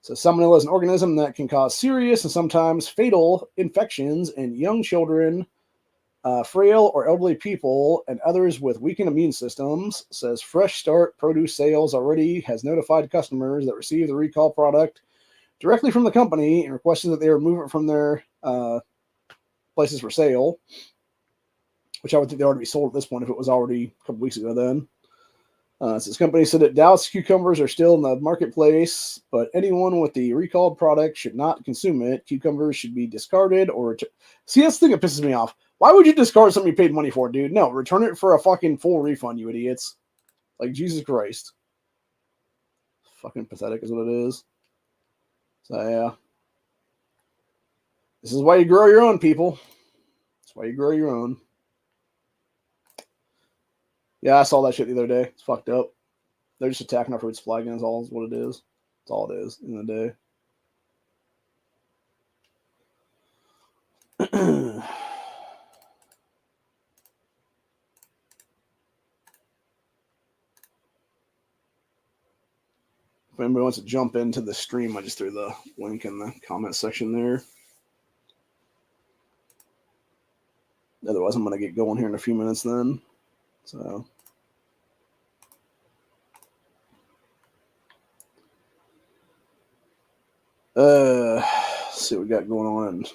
So salmonella is an organism that can cause serious and sometimes fatal infections in young children, frail or elderly people, and others with weakened immune systems. Says Fresh Start Produce Sales already has notified customers that receive the recall product directly from the company and requested that they remove it from their places for sale, which I would think they ought to be sold at this point if it was already a couple weeks ago then. This company said it doubts cucumbers are still in the marketplace, but anyone with the recalled product should not consume it. Cucumbers should be discarded or see, that's the thing that pisses me off. Why would you discard something you paid money for, dude? No, return it for a fucking full refund, you idiots. Like, Jesus Christ. Fucking pathetic is what it is. So, yeah. This is why you grow your own, people. That's why you grow your own. Yeah, I saw that shit the other day. It's fucked up. They're just attacking our food supply again, is all what it is. That's all it is in the day. If anybody wants to jump into the stream, I just threw the link in the comment section there. Otherwise, I'm going to get going here in a few minutes then. So, let's see what we got going on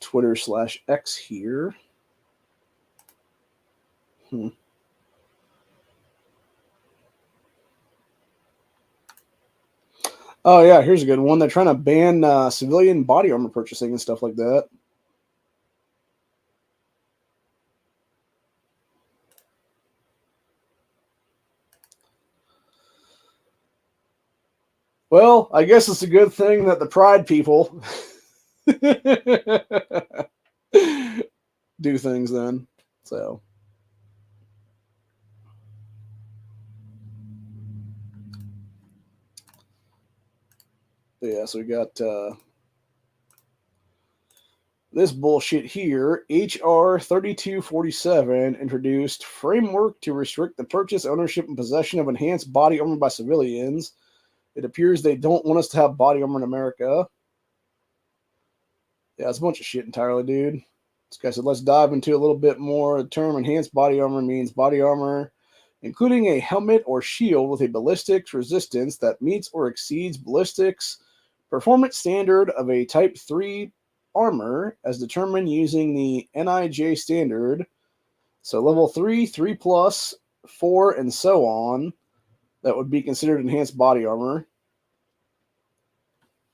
Twitter/X here. Oh, yeah, here's a good one. They're trying to ban civilian body armor purchasing and stuff like that. Well, I guess it's a good thing that the Pride people do things then. So, yeah, so we got this bullshit here. HR 3247 introduced framework to restrict the purchase, ownership, and possession of enhanced body armor by civilians. It appears they don't want us to have body armor in America. Yeah, it's a bunch of shit entirely, dude. This guy said, let's dive into a little bit more. The term enhanced body armor means body armor, including a helmet or shield with a ballistics resistance that meets or exceeds ballistics performance standard of a Type 3 armor as determined using the NIJ standard. So level 3, 3 plus, 4, and so on. That would be considered enhanced body armor.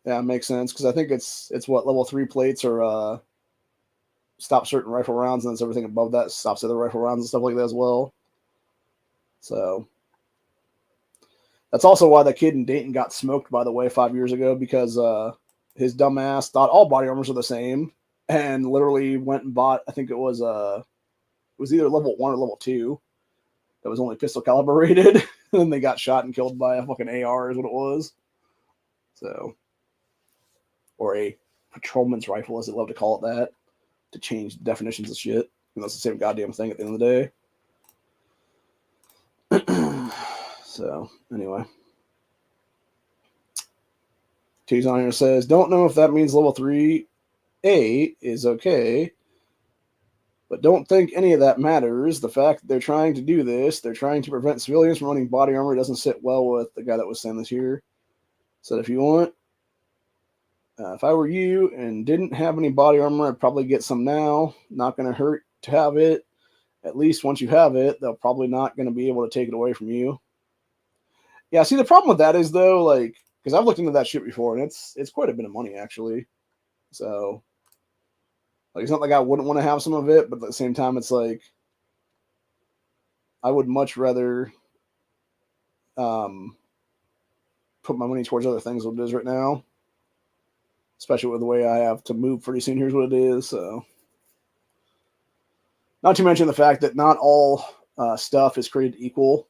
Yeah, it makes sense because I think it's what level 3 plates are stop certain rifle rounds, and then everything above that stops other rifle rounds and stuff like that as well. So That's also why the kid in Dayton got smoked, by the way, 5 years ago, because his dumbass thought all body armors are the same and literally went and bought, I think it was either level 1 or level 2 that was only pistol caliber rated. And then they got shot and killed by a fucking AR is what it was. So, or a patrolman's rifle, as they love to call it that, to change definitions of shit. And that's the same goddamn thing at the end of the day. So, anyway. T's on here says, don't know if that means level 3A is okay, but don't think any of that matters. The fact that they're trying to do this, they're trying to prevent civilians from running body armor, doesn't sit well with the guy that was saying this here. Said, if you want, if I were you and didn't have any body armor, I'd probably get some now. Not going to hurt to have it. At least once you have it, they're probably not going to be able to take it away from you. Yeah, see, the problem with that is, though, like, because I've looked into that shit before, and it's quite a bit of money, actually. So, like, it's not like I wouldn't want to have some of it, but at the same time, it's like, I would much rather put my money towards other things than it is right now. Especially with the way I have to move pretty soon. Here's what it is. So, not to mention the fact that not all stuff is created equal.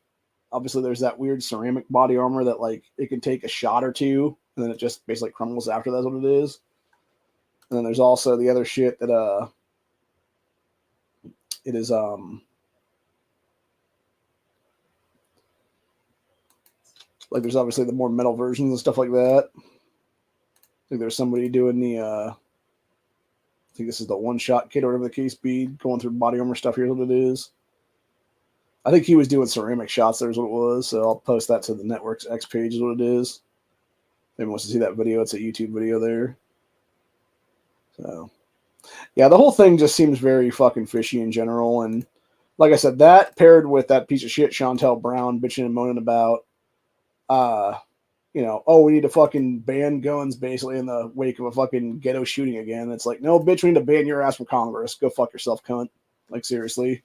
Obviously, there's that weird ceramic body armor that, like, it can take a shot or two, and then it just basically crumbles after that's what it is. And then there's also the other shit that it is like, there's obviously the more metal versions and stuff like that. I think there's somebody doing the I think this is the one-shot kit or whatever the case be, going through body armor stuff. Here's what it is. I think he was doing ceramic shots. There's what it was. So I'll post that to the Network's X page is what it is. If anyone wants to see that video, it's a YouTube video there. So, yeah, the whole thing just seems very fucking fishy in general. And like I said, that paired with that piece of shit Shontel Brown bitching and moaning about, you know, oh, we need to fucking ban guns basically in the wake of a fucking ghetto shooting again. It's like, no, bitch, we need to ban your ass from Congress. Go fuck yourself, cunt. Like, seriously.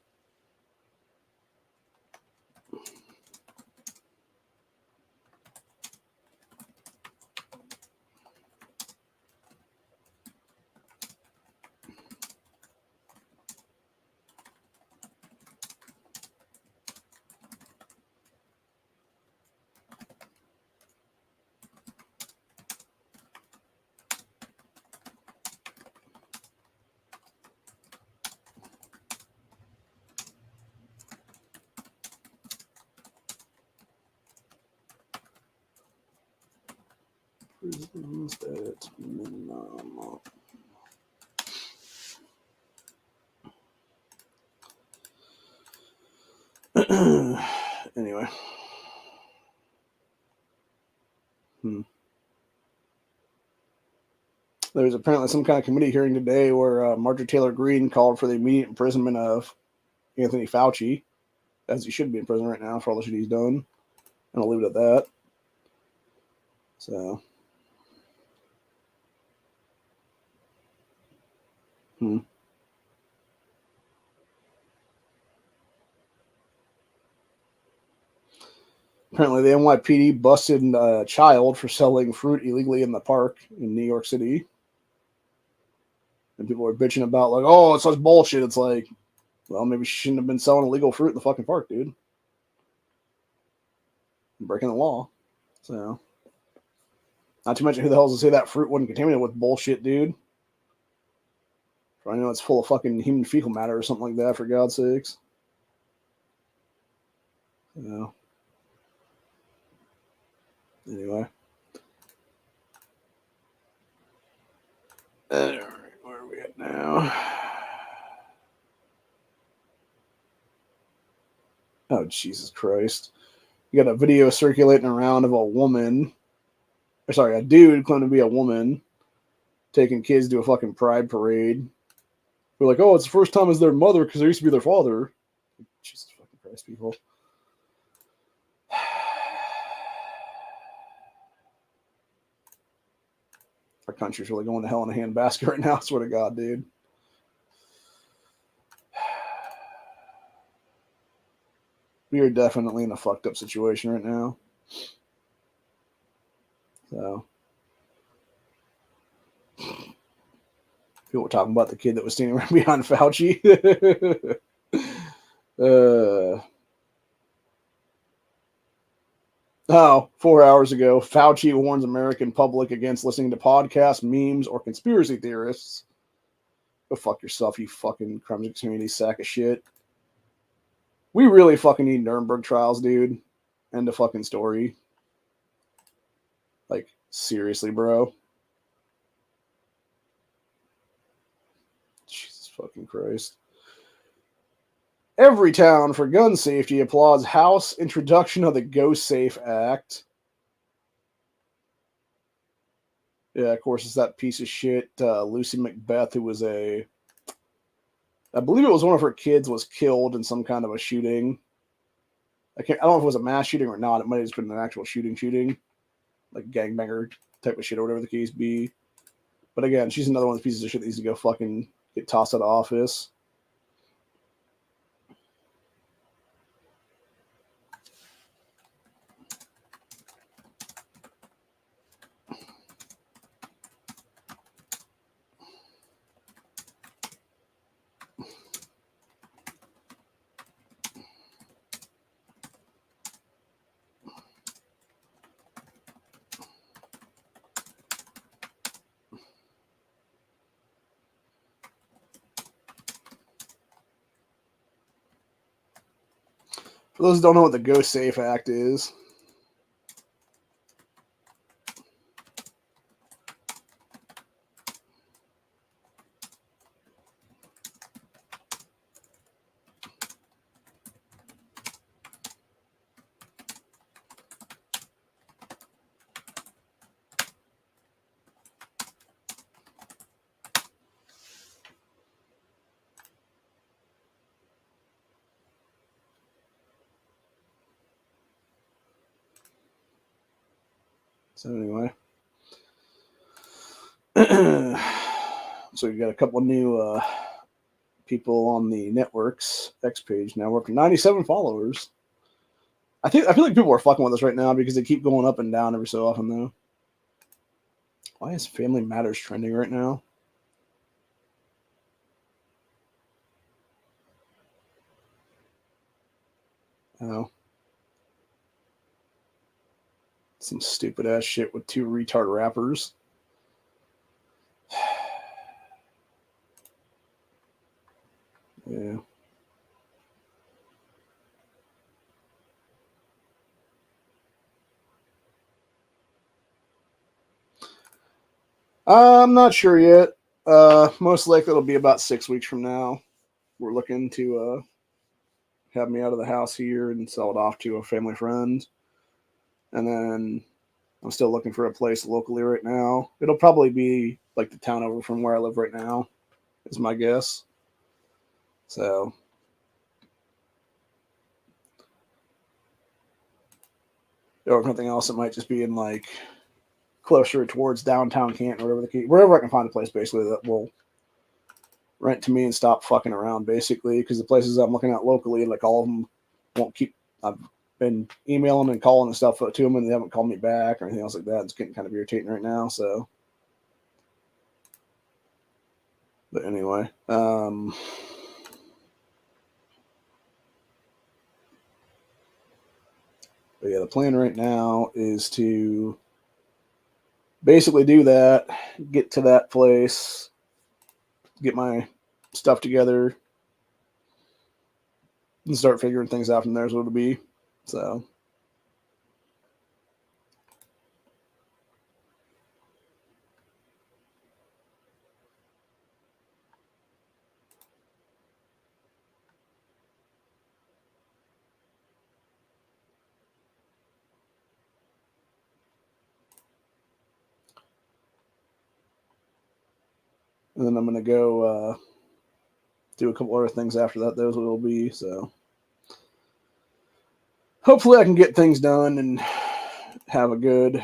Anyway. There was apparently some kind of committee hearing today where Marjorie Taylor Greene called for the immediate imprisonment of Anthony Fauci, as he should be in prison right now for all the shit he's done. And I'll leave it at that. So. Apparently, the NYPD busted a child for selling fruit illegally in the park in New York City. And people were bitching about, like, oh, it's such bullshit. It's like, well, maybe she shouldn't have been selling illegal fruit in the fucking park, dude. Breaking the law. So. Not to mention, who the hell is to say that fruit wasn't contaminated with bullshit, dude? I know it's full of fucking human fecal matter or something like that, for God's sakes. Yeah. Anyway. Alright, where are we at now? Oh, Jesus Christ. You got a video circulating around of a woman, or sorry, a dude claiming to be a woman, taking kids to a fucking pride parade. We're like, oh, it's the first time as their mother because they used to be their father. Jesus fucking Christ, people. Our country's really going to hell in a handbasket right now. I swear to God, dude. We are definitely in a fucked up situation right now. So people were talking about the kid that was standing right behind Fauci. 4 hours ago, Fauci warns American public against listening to podcasts, memes, or conspiracy theorists. Go fuck yourself, you fucking Crumbs community sack of shit. We really fucking need Nuremberg trials, dude. End of fucking story. Like, seriously, bro. Jesus fucking Christ. Every town for gun safety applauds House introduction of the Go Safe Act. Yeah, of course, it's that piece of shit, Lucy Macbeth, who was I believe it was one of her kids was killed in some kind of a shooting. I don't know if it was a mass shooting or not. It might have just been an actual shooting, like gangbanger type of shit or whatever the case be. But again, she's another one of the pieces of shit that needs to go fucking get tossed out of office. For those who don't know what the Go Safe Act is, so anyway. So we got a couple new people on the network's X page now. We're up to 97 followers. I feel like people are fucking with us right now because they keep going up and down every so often, though. Why is Family Matters trending right now? Oh. Some stupid ass shit with two retard rappers. Yeah. I'm not sure yet. Most likely it'll be about 6 weeks from now. We're looking to have me out of the house here and sell it off to a family friend. And then I'm still looking for a place locally right now. It'll probably be like the town over from where I live right now, is my guess. So, or if nothing else, it might just be in like closer towards downtown Canton or wherever I can find a place basically that will rent to me and stop fucking around basically. Because the places I'm looking at locally, like all of them won't keep. I've been emailing and calling and stuff to them, and they haven't called me back or anything else like that. It's getting kind of irritating right now. So, but anyway, but yeah, the plan right now is to basically do that, get to that place, get my stuff together, and start figuring things out from there is what it'll be. So, and then I'm going to go do a couple other things after that. Those will be. So, hopefully, I can get things done and have a good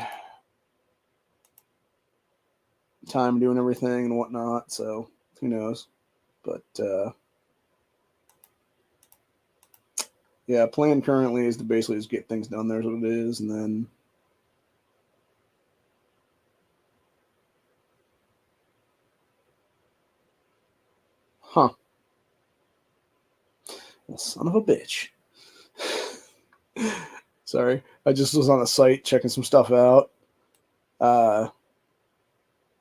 time doing everything and whatnot. So, who knows? But yeah, plan currently is to basically just get things done. There's what it is, and then son of a bitch. Sorry, I just was on a site checking some stuff out.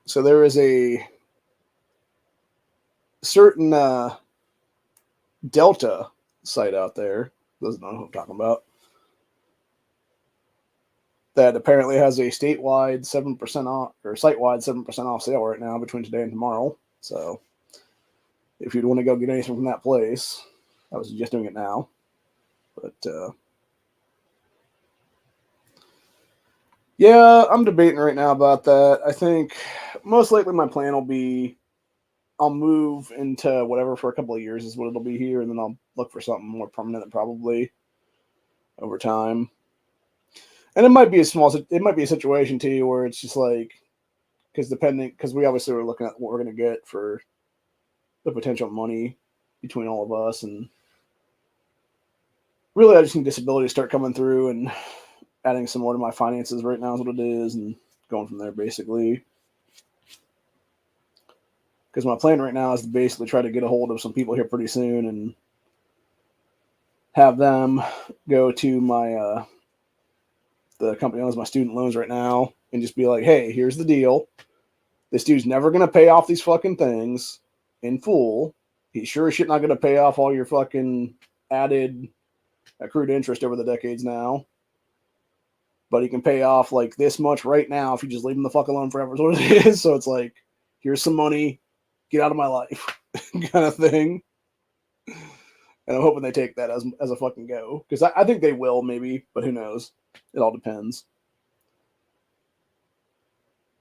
So there is a certain Delta site out there, doesn't know who I'm talking about, that apparently has a statewide 7% off, or site-wide 7% off sale right now between today and tomorrow. So if you'd want to go get anything from that place, I was just doing it now. But yeah, I'm debating right now about that. I think most likely my plan will be I'll move into whatever for a couple of years is what it'll be here, and then I'll look for something more permanent probably over time. And it might be a situation too where it's just like, because we obviously were looking at what we're going to get for the potential money between all of us, and really I just need disability to start coming through and adding some more to my finances right now is what it is, and going from there basically. Because my plan right now is to basically try to get a hold of some people here pretty soon and have them go to my the company that owns my student loans right now and just be like, hey, here's the deal. This dude's never going to pay off these fucking things in full. He's sure as shit not going to pay off all your fucking added accrued interest over the decades now. But he can pay off like this much right now if you just leave him the fuck alone forever is what it is. So it's like, here's some money, get out of my life kind of thing. And I'm hoping they take that as a fucking go. Because I think they will maybe, but who knows? It all depends.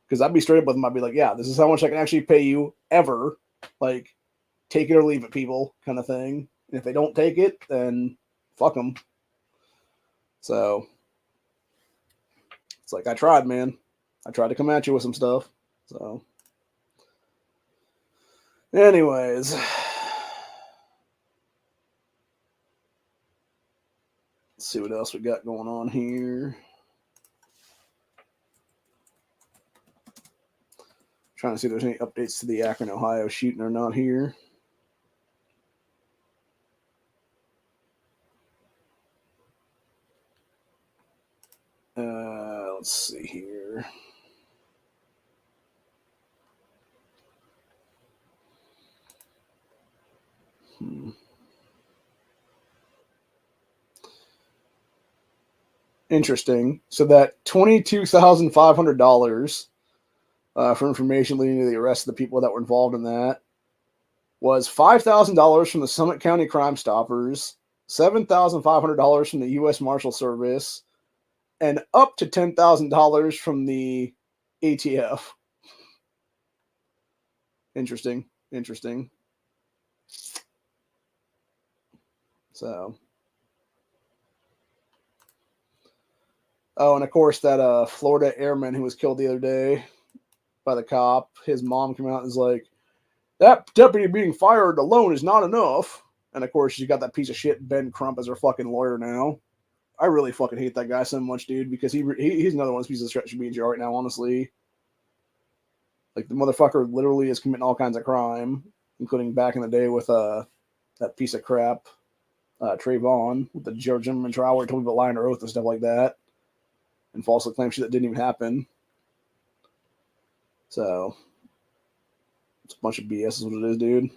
Because I'd be straight up with them. I'd be like, yeah, this is how much I can actually pay you ever. Like, take it or leave it, people, kind of thing. And if they don't take it, then fuck them. So it's like, I tried, man. I tried to come at you with some stuff. So anyways, let's see what else we got going on here. Trying to see if there's any updates to the Akron, Ohio shooting or not here. Let's see here. Interesting. So that $22,500 for information leading to the arrest of the people that were involved in that was $5,000 from the Summit County Crime Stoppers, $7,500 from the U.S. Marshal Service, and up to $10,000 from the ATF. Interesting. So, oh, and of course that Florida airman who was killed the other day by the cop, his mom came out and was like, that deputy being fired alone is not enough. And of course, you got that piece of shit Ben Crump as her fucking lawyer now. I really fucking hate that guy so much, dude, because he's another one of those pieces of shit that should be in jail right now, honestly. Like, the motherfucker literally is committing all kinds of crime, including back in the day with that piece of crap, Trayvon, with the George Zimmerman trial where he told people lying under oath and stuff like that, and falsely claimed shit that didn't even happen. So, it's a bunch of BS is what it is, dude.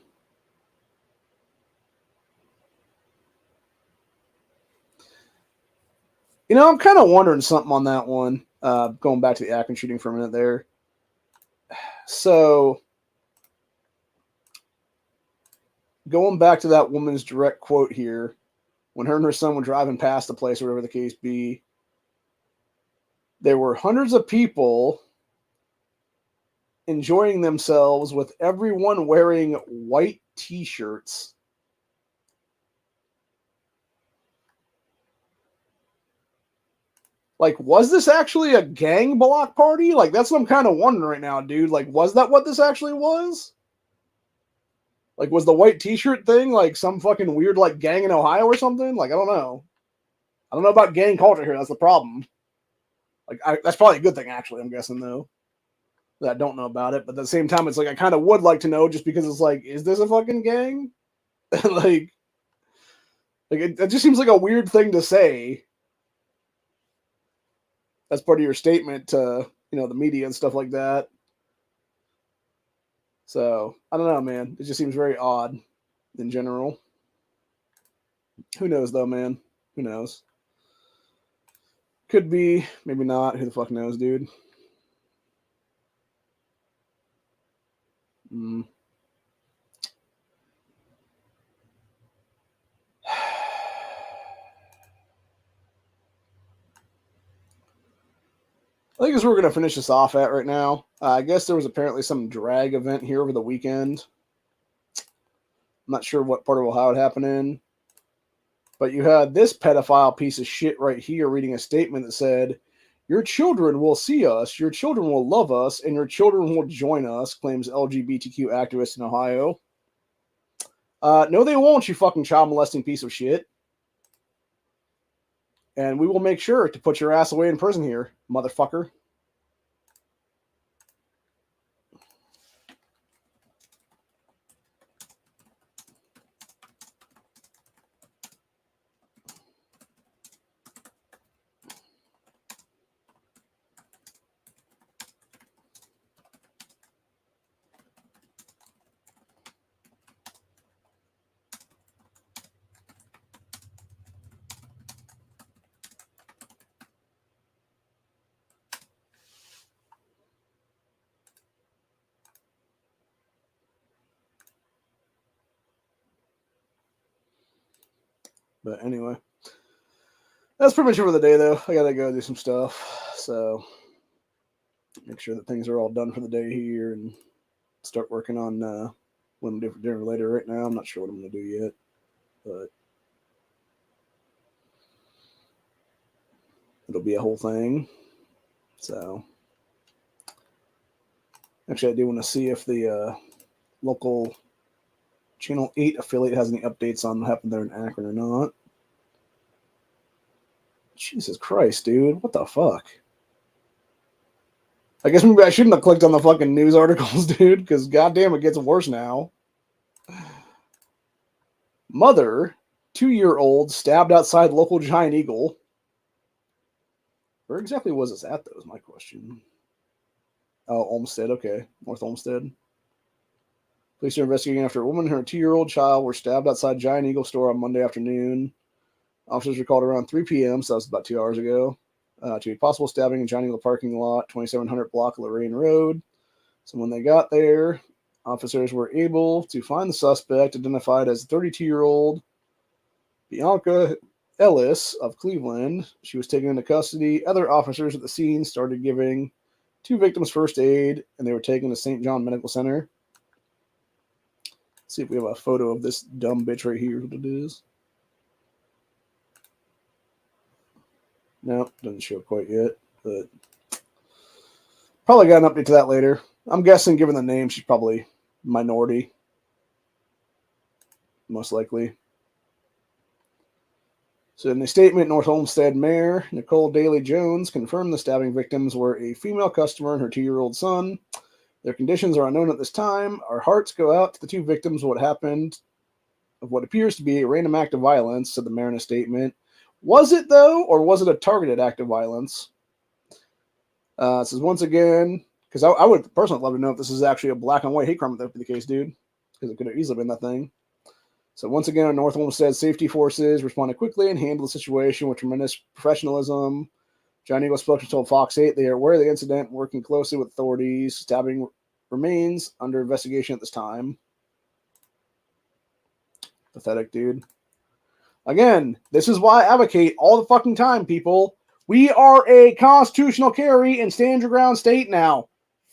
You know, I'm kind of wondering something on that one, going back to the Akron shooting for a minute there. So, going back to that woman's direct quote here, when her and her son were driving past the place, or whatever the case be, there were hundreds of people enjoying themselves with everyone wearing white t-shirts. Like, was this actually a gang block party? Like, that's what I'm kind of wondering right now, dude. Like, was that what this actually was? Like, was the white t-shirt thing like some fucking weird like gang in Ohio or something? Like, I don't know. I don't know about gang culture here. That's the problem. Like, that's probably a good thing, actually, I'm guessing, though, that I don't know about it. But at the same time, it's like I kind of would like to know, just because it's like, is this a fucking gang? Like, Like, it just seems like a weird thing to say as part of your statement to, the media and stuff like that. So, I don't know, man. It just seems very odd in general. Who knows, though, man? Who knows? Could be, maybe not. Who the fuck knows, dude? Mm. I think that's where we're going to finish this off at right now. I guess there was apparently some drag event here over the weekend. I'm not sure what part of Ohio it happened in. But you had this pedophile piece of shit right here reading a statement that said, "Your children will see us, your children will love us, and your children will join us," claims LGBTQ activist in Ohio. No, they won't, you fucking child molesting piece of shit. And we will make sure to put your ass away in prison here, motherfucker. But anyway, that's pretty much it for the day, though. I gotta go do some stuff. So, make sure that things are all done for the day here and start working on what I'm doing for dinner later. Right now, I'm not sure what I'm going to do yet. But it'll be a whole thing. So, actually, I do want to see if the local Channel 8 affiliate has any updates on what happened there in Akron or not. Jesus Christ, dude. What the fuck? I guess maybe I shouldn't have clicked on the fucking news articles, dude, because goddamn, it gets worse now. Mother, 2-year-old, stabbed outside local Giant Eagle. Where exactly was this at, though, is my question. Oh, Olmsted, okay. North Olmsted. Police are investigating after a woman and her 2-year-old child were stabbed outside Giant Eagle store on Monday afternoon. Officers were called around 3 p.m., so that was about 2 hours ago, to a possible stabbing in Giant Eagle parking lot, 2700 block Lorraine Road. So when they got there, officers were able to find the suspect, identified as 32-year-old Bianca Ellis of Cleveland. She was taken into custody. Other officers at the scene started giving 2 victims first aid, and they were taken to St. John Medical Center. Let's see if we have a photo of this dumb bitch right here, what it is. No, doesn't show quite yet, but probably got an update to that later. I'm guessing, given the name, she's probably minority, most likely. So in a statement, North Olmsted Mayor Nicole Daly Jones confirmed the stabbing victims were a female customer and her 2-year-old son. Their conditions are unknown at this time. Our hearts go out to the 2 victims of what happened, of what appears to be a random act of violence, said the mayor in a statement. Was it, though, or was it a targeted act of violence? It says, once again, because I would personally love to know if this is actually a black and white hate crime, if that would be the case, dude, because it could have easily been that thing. So once again, our North Olmsted safety forces responded quickly and handled the situation with tremendous professionalism. Giant Eagle spokesman told Fox 8 they are aware of the incident, working closely with authorities. Stabbing remains under investigation at this time. Pathetic, dude. Again, this is why I advocate all the fucking time, people. We are a constitutional carry and stand your ground state now.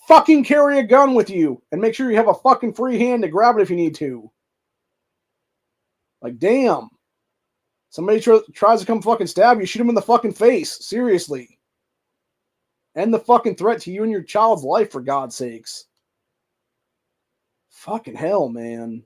Fucking carry a gun with you and make sure you have a fucking free hand to grab it if you need to. Like, damn. Somebody tries to come fucking stab you, shoot him in the fucking face. Seriously. End the fucking threat to you and your child's life, for God's sakes. Fucking hell, man.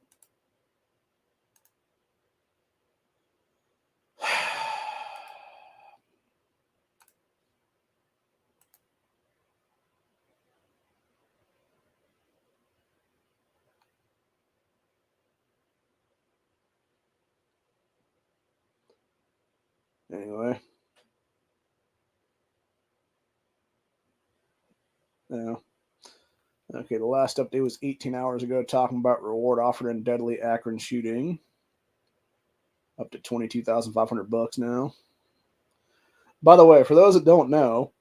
Anyway. Yeah. Okay, the last update was 18 hours ago, talking about reward offered in deadly Akron shooting. Up to $22,500 now. By the way, for those that don't know,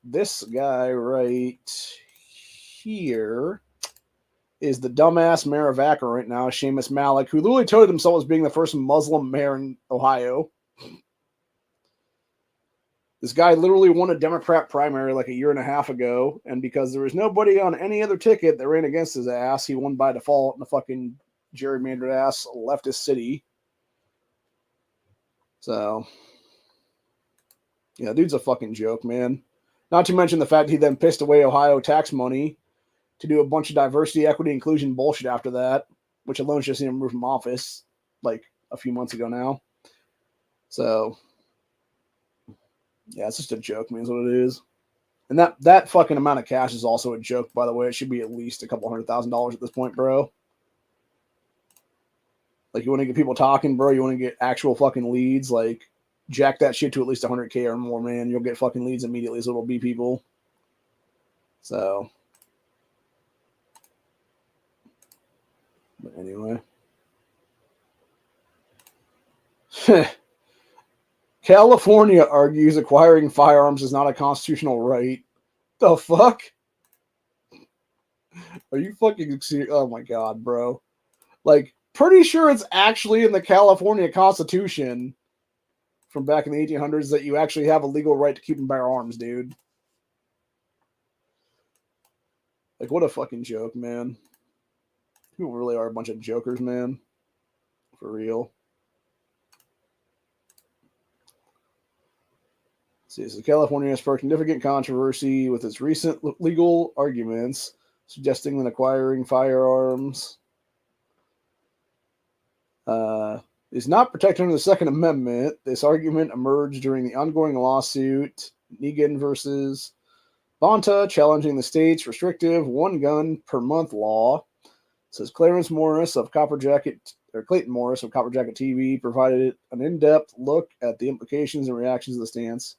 this guy right here is the dumbass mayor of Akron right now, Seamus Malik, who literally touted himself as being the first Muslim mayor in Ohio. This guy literally won a Democrat primary like a year and a half ago, and because there was nobody on any other ticket that ran against his ass, he won by default in the fucking gerrymandered ass leftist city. So, yeah, dude's a fucking joke, man. Not to mention the fact he then pissed away Ohio tax money to do a bunch of diversity, equity, inclusion bullshit after that, which alone should have seen him removed from office like a few months ago now. So, yeah, it's just a joke, man, is what it is. And that fucking amount of cash is also a joke, by the way. It should be at least a couple $100,000 at this point, bro. Like, you want to get people talking, bro? You want to get actual fucking leads? Like, jack that shit to at least 100K or more, man. You'll get fucking leads immediately, so it'll be people. So, but anyway. California argues acquiring firearms is not a constitutional right. The fuck? Are you fucking serious? Oh my god, bro. Like, pretty sure it's actually in the California Constitution from back in the 1800s that you actually have a legal right to keep and bear arms, dude. Like, what a fucking joke, man. People really are a bunch of jokers, man. For real. See, so California has sparked significant controversy with its recent legal arguments suggesting that acquiring firearms is not protected under the Second Amendment. This argument emerged during the ongoing lawsuit, Negan versus Bonta, challenging the state's restrictive one gun per month law. Says Clayton Morris of Copper Jacket TV provided an in-depth look at the implications and reactions of the stance.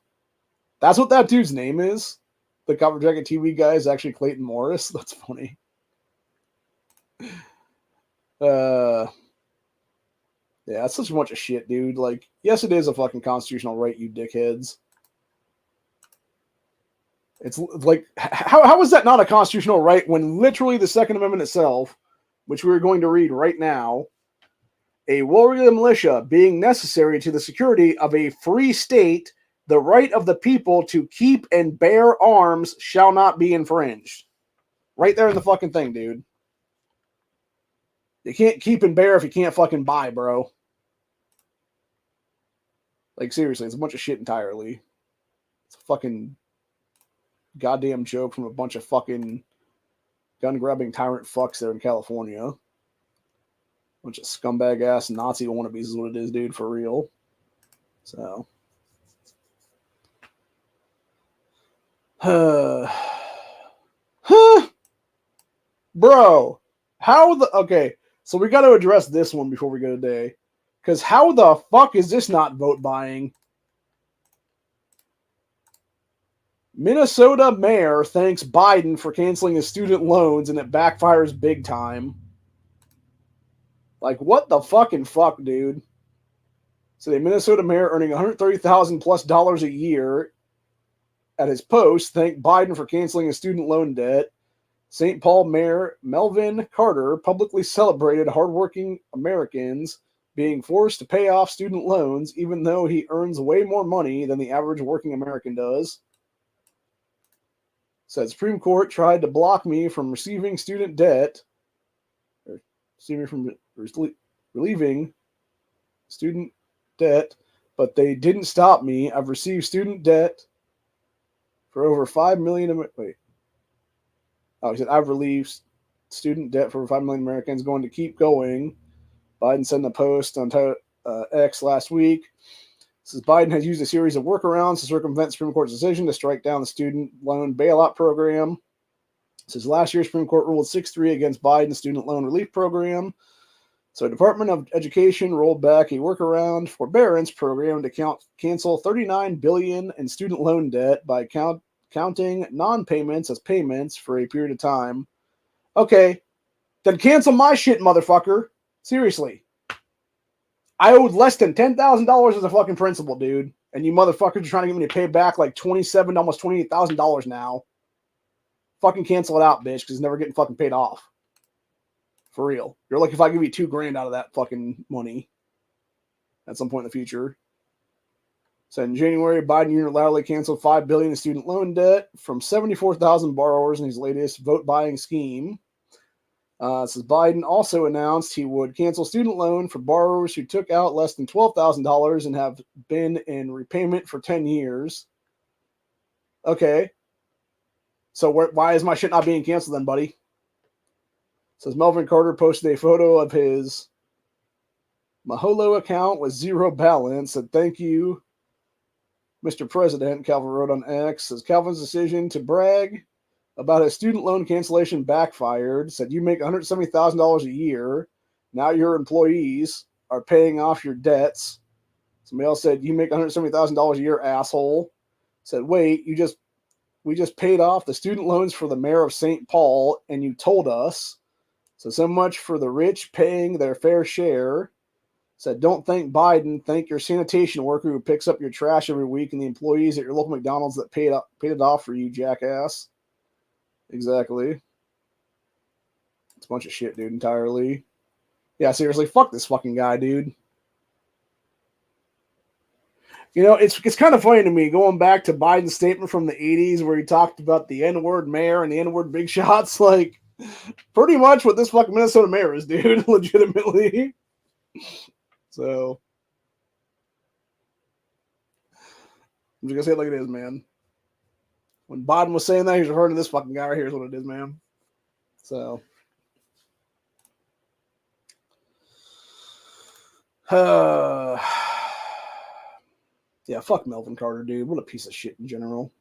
That's what that dude's name is. The Copper Jacket TV guy is actually Clayton Morris. That's funny. Yeah, it's such a bunch of shit, dude. Like, yes, it is a fucking constitutional right, you dickheads. It's like, how is that not a constitutional right when literally the Second Amendment itself, which we're going to read right now, a warrior militia being necessary to the security of a free state, the right of the people to keep and bear arms shall not be infringed. Right there in the fucking thing, dude. You can't keep and bear if you can't fucking buy, bro. Like, seriously, it's a bunch of shit entirely. It's a fucking goddamn joke from a bunch of fucking gun-grabbing tyrant fucks there in California. Bunch of scumbag-ass Nazi wannabes is what it is, dude, for real. So. Bro, how the... Okay, so we got to address this one before we go today. Because how the fuck is this not vote buying? Minnesota mayor thanks Biden for canceling his student loans and it backfires big time. Like, what the fucking fuck, dude? So the Minnesota mayor earning $130,000+ a year at his post thanked Biden for canceling his student loan debt. St. Paul Mayor Melvin Carter publicly celebrated hardworking Americans being forced to pay off student loans, even though he earns way more money than the average working American does. Said Supreme Court tried to block me from receiving student debt, or from relieving student debt, but they didn't stop me. I've received student debt for over 5 million. He said, I've relieved student debt for over 5 million Americans, going to keep going. Biden sent a post on X last week. Says Biden has used a series of workarounds to circumvent the Supreme Court's decision to strike down the student loan bailout program. Says last year, Supreme Court ruled 6-3 against Biden's student loan relief program. So, Department of Education rolled back a workaround forbearance program to cancel $39 billion in student loan debt by counting non-payments as payments for a period of time. Okay, then cancel my shit, motherfucker. Seriously. I owed less than $10,000 as a fucking principal, dude. And you motherfuckers are trying to get me to pay back like $27,000, almost $28,000 now. Fucking cancel it out, bitch, because it's never getting fucking paid off. For real. You're like if I give you $2,000 out of that fucking money at some point in the future. So in January, Biden unilaterally canceled $5 billion in student loan debt from 74,000 borrowers in his latest vote buying scheme. Says Biden also announced he would cancel student loan for borrowers who took out less than $12,000 and have been in repayment for 10 years. Okay. So why is my shit not being canceled then, buddy? Says Melvin Carter posted a photo of his Maholo account with zero balance. Said, thank you, Mr. President. Calvin wrote on X. Says Calvin's decision to brag about his student loan cancellation backfired. Said, you make $170,000 a year. Now your employees are paying off your debts. Somebody else said, you make $170,000 a year, asshole. Said, wait, we just paid off the student loans for the mayor of St. Paul, and you told us. So much for the rich paying their fair share. Said, don't thank Biden. Thank your sanitation worker who picks up your trash every week and the employees at your local McDonald's that paid it off for you, jackass. Exactly. It's a bunch of shit, dude, entirely. Yeah, seriously, fuck this fucking guy, dude. You know, it's kind of funny to me going back to Biden's statement from the 80s where he talked about the N-word mayor and the N-word big shots. Like, pretty much what this fucking Minnesota mayor is, dude, legitimately. So, I'm just going to say it like it is, man. When Biden was saying that, he was referring to this fucking guy right here is what it is, man. So, yeah, fuck Melvin Carter, dude. What a piece of shit in general.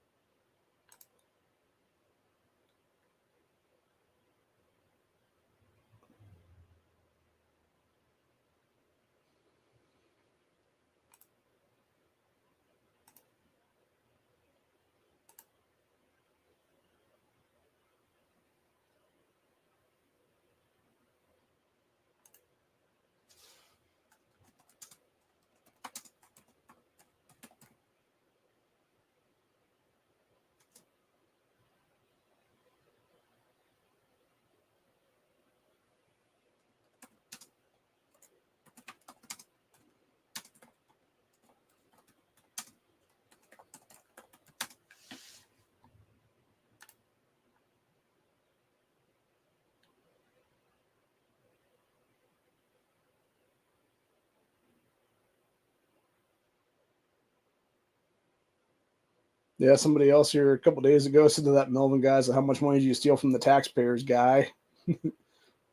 Yeah, somebody else here a couple days ago said to that Melvin guy, how much money did you steal from the taxpayers guy?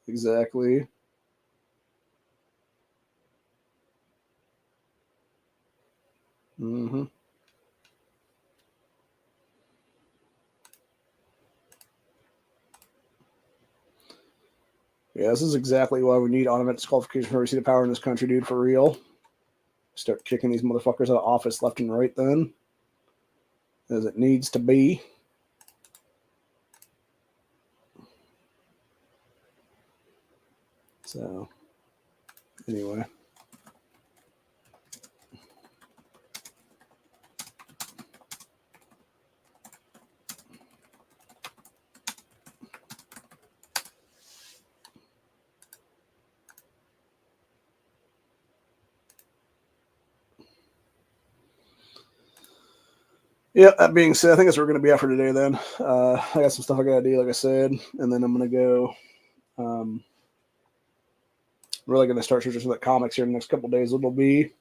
Exactly. Mm-hmm. Yeah, this is exactly why we need automatic disqualification for receipt of power in this country, dude, for real. Start kicking these motherfuckers out of office left and right then. As it needs to be. So, anyway. Yeah, that being said, I think that's what we're going to be after today then. I got some stuff I got to do, like I said, and then I'm going to go. Really going to start searching for the comics here in the next couple of days. It'll be.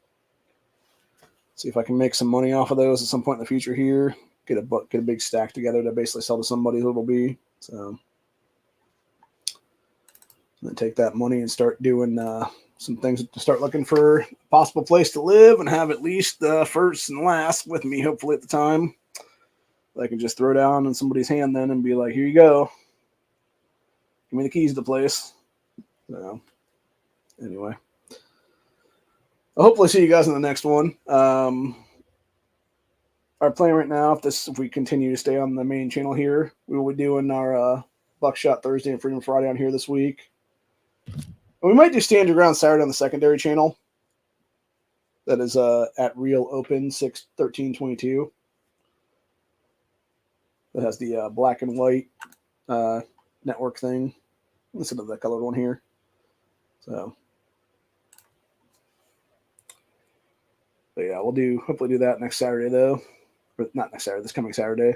See if I can make some money off of those at some point in the future here. Get a big stack together to basically sell to somebody who will be. So, and then take that money and start doing some things to start looking for a possible place to live and have at least the first and last with me, hopefully at the time. I can just throw down in somebody's hand then and be like, here you go. Give me the keys to the place. So, anyway, I'll hopefully see you guys in the next one. Our plan right now, if we continue to stay on the main channel here, we will be doing our Buckshot Thursday and Freedom Friday on here this week. And we might do Stand Your Ground Saturday on the secondary channel. That is at Real Open 61322. That has the black and white network thing instead of the colored one here. So, but yeah, we'll hopefully do that next Saturday though. Or not next Saturday, this coming Saturday,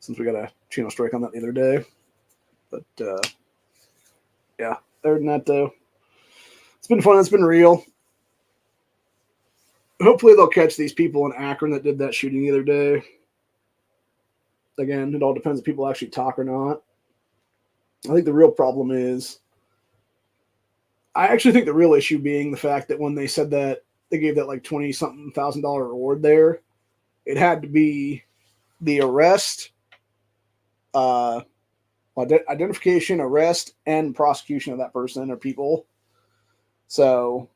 since we got a channel strike on that the other day. But yeah, other than that though, it's been fun. It's been real. Hopefully they'll catch these people in Akron that did that shooting the other day. Again, it all depends if people actually talk or not. I think the real problem is, I actually think the real issue being the fact that when they said that they gave that like $20-something thousand reward there, it had to be the arrest, identification, arrest, and prosecution of that person or people. So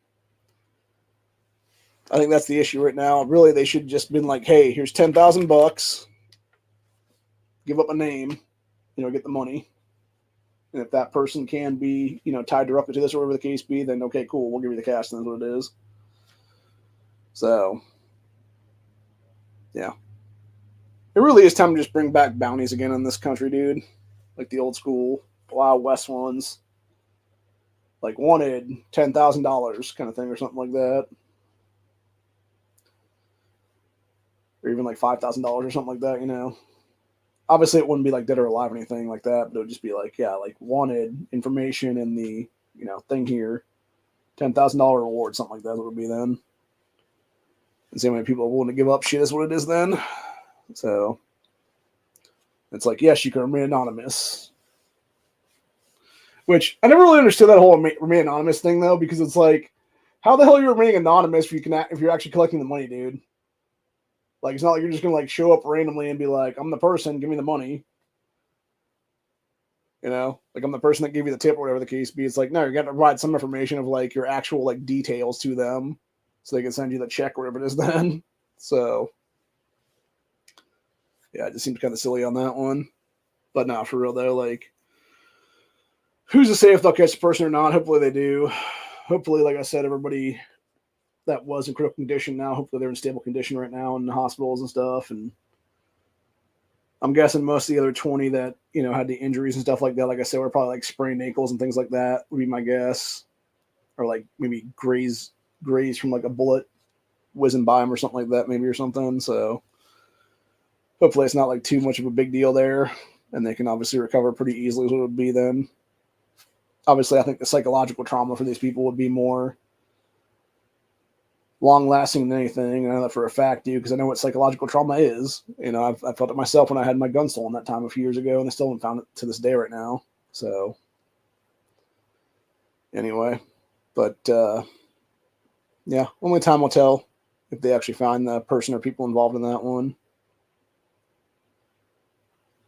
I think that's the issue right now. Really, they should just been like, hey, here's $10,000. Give up a name, get the money. And if that person can be, tied directly to this or whatever the case be, then okay, cool, we'll give you the cash. And that's what it is. So, yeah. It really is time to just bring back bounties again in this country, dude. Like the old school Wild West ones. Like wanted $10,000 kind of thing or something like that. Or even like $5,000 or something like that, Obviously, it wouldn't be like dead or alive or anything like that, but it would just be like, yeah, like wanted information in the, thing here. $10,000 reward, something like that, what it would be then. And see how many people are willing to give up shit is what it is then. So it's like, yes, you can remain anonymous. Which I never really understood that whole remain anonymous thing though, because it's like, how the hell are you remaining anonymous if you're actually collecting the money, dude? Like, it's not like you're just gonna like show up randomly and be like, I'm the person, give me the money. Like I'm the person that gave you the tip or whatever the case be. It's like, no, you got to provide some information of like your actual like details to them so they can send you the check or whatever it is then. So yeah, it just seems kind of silly on that one. But no, for real though, like who's to say if they'll catch the person or not? Hopefully they do. Hopefully, like I said, everybody that was in critical condition now, hopefully they're in stable condition right now in the hospitals and stuff. And I'm guessing most of the other 20 that, had the injuries and stuff like that, like I said, were probably like sprained ankles and things like that would be my guess. Or like maybe graze from like a bullet whizzing by them or something like that, maybe or something. So hopefully it's not like too much of a big deal there. And they can obviously recover pretty easily, as it would be then. Obviously, I think the psychological trauma for these people would be more long-lasting than anything. I know that for a fact, dude, because I know what psychological trauma is. I've felt it myself when I had my gun stolen that time a few years ago, and I still haven't found it to this day right now. So, anyway, but yeah, only time will tell if they actually find the person or people involved in that one.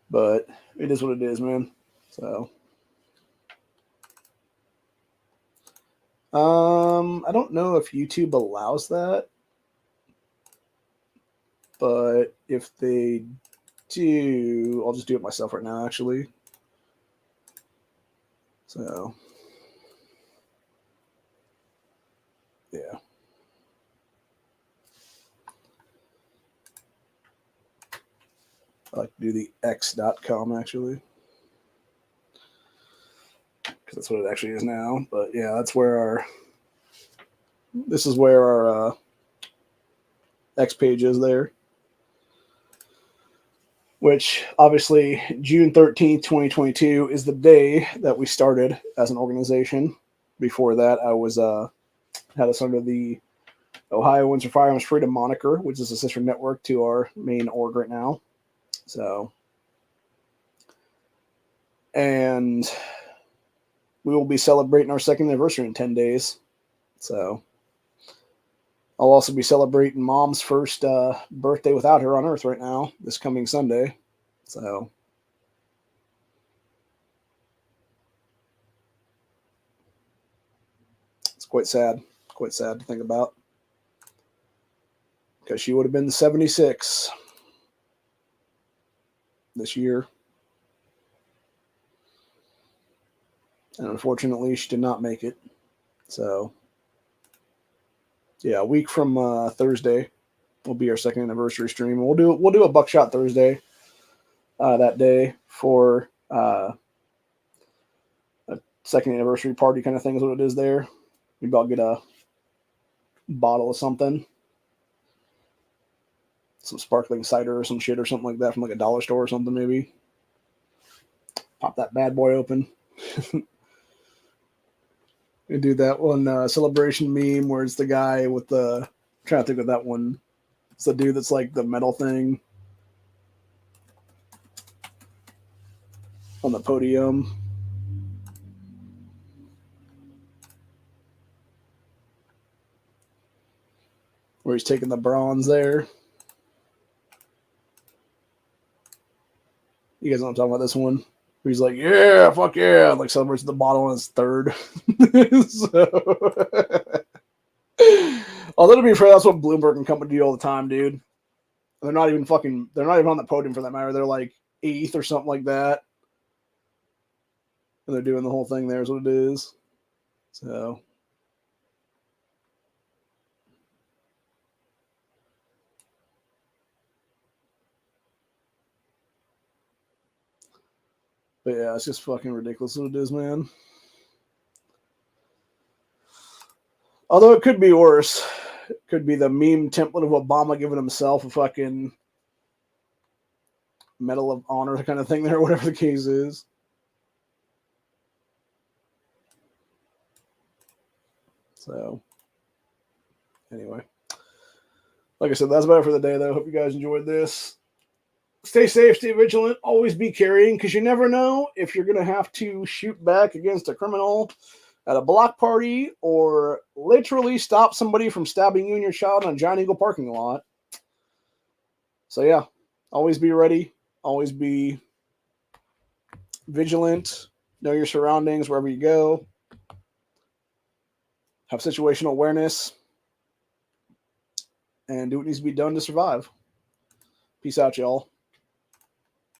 But it is what it is, man. So, I don't know if YouTube allows that, but if they do, I'll just do it myself right now, actually. So, yeah. I like to do the x.com, actually, because that's what it actually is now. But yeah, that's where this is where our X page is there. Which obviously June 13th, 2022 is the day that we started as an organization. Before that, I was had us under the Ohioans for Firearms Freedom moniker, which is a sister network to our main org right now. So, and we will be celebrating our second anniversary in 10 days. So, I'll also be celebrating Mom's first birthday without her on Earth right now, this coming Sunday. So, Quite sad to think about. Because she would have been 76 this year. And unfortunately, she did not make it. So, yeah, a week from Thursday will be our second anniversary stream. We'll do a Buckshot Thursday that day for a second anniversary party kind of thing is what it is there. Maybe I'll get a bottle of something. Some sparkling cider or some shit or something like that from like a dollar store or something maybe. Pop that bad boy open. We do that one celebration meme where it's the guy with the... I'm trying to think of that one. It's the dude that's like the metal thing on the podium. Where he's taking the bronze there. You guys know what I'm talking about, this one? Where he's like, yeah, fuck yeah. Like celebrates the bottle on his third. Although to be fair, that's what Bloomberg and company do all the time, dude. They're not even on the podium for that matter. They're like 8th or something like that. And they're doing the whole thing there is what it is. So. But yeah, it's just fucking ridiculous what it is, man. Although it could be worse. It could be the meme template of Obama giving himself a fucking Medal of Honor kind of thing there, whatever the case is. So, anyway. Like I said, that's about it for the day, though. Hope you guys enjoyed this. Stay safe, stay vigilant, always be carrying, because you never know if you're going to have to shoot back against a criminal at a block party or literally stop somebody from stabbing you and your child on a Giant Eagle parking lot. So, yeah, always be ready. Always be vigilant. Know your surroundings wherever you go. Have situational awareness. And do what needs to be done to survive. Peace out, y'all.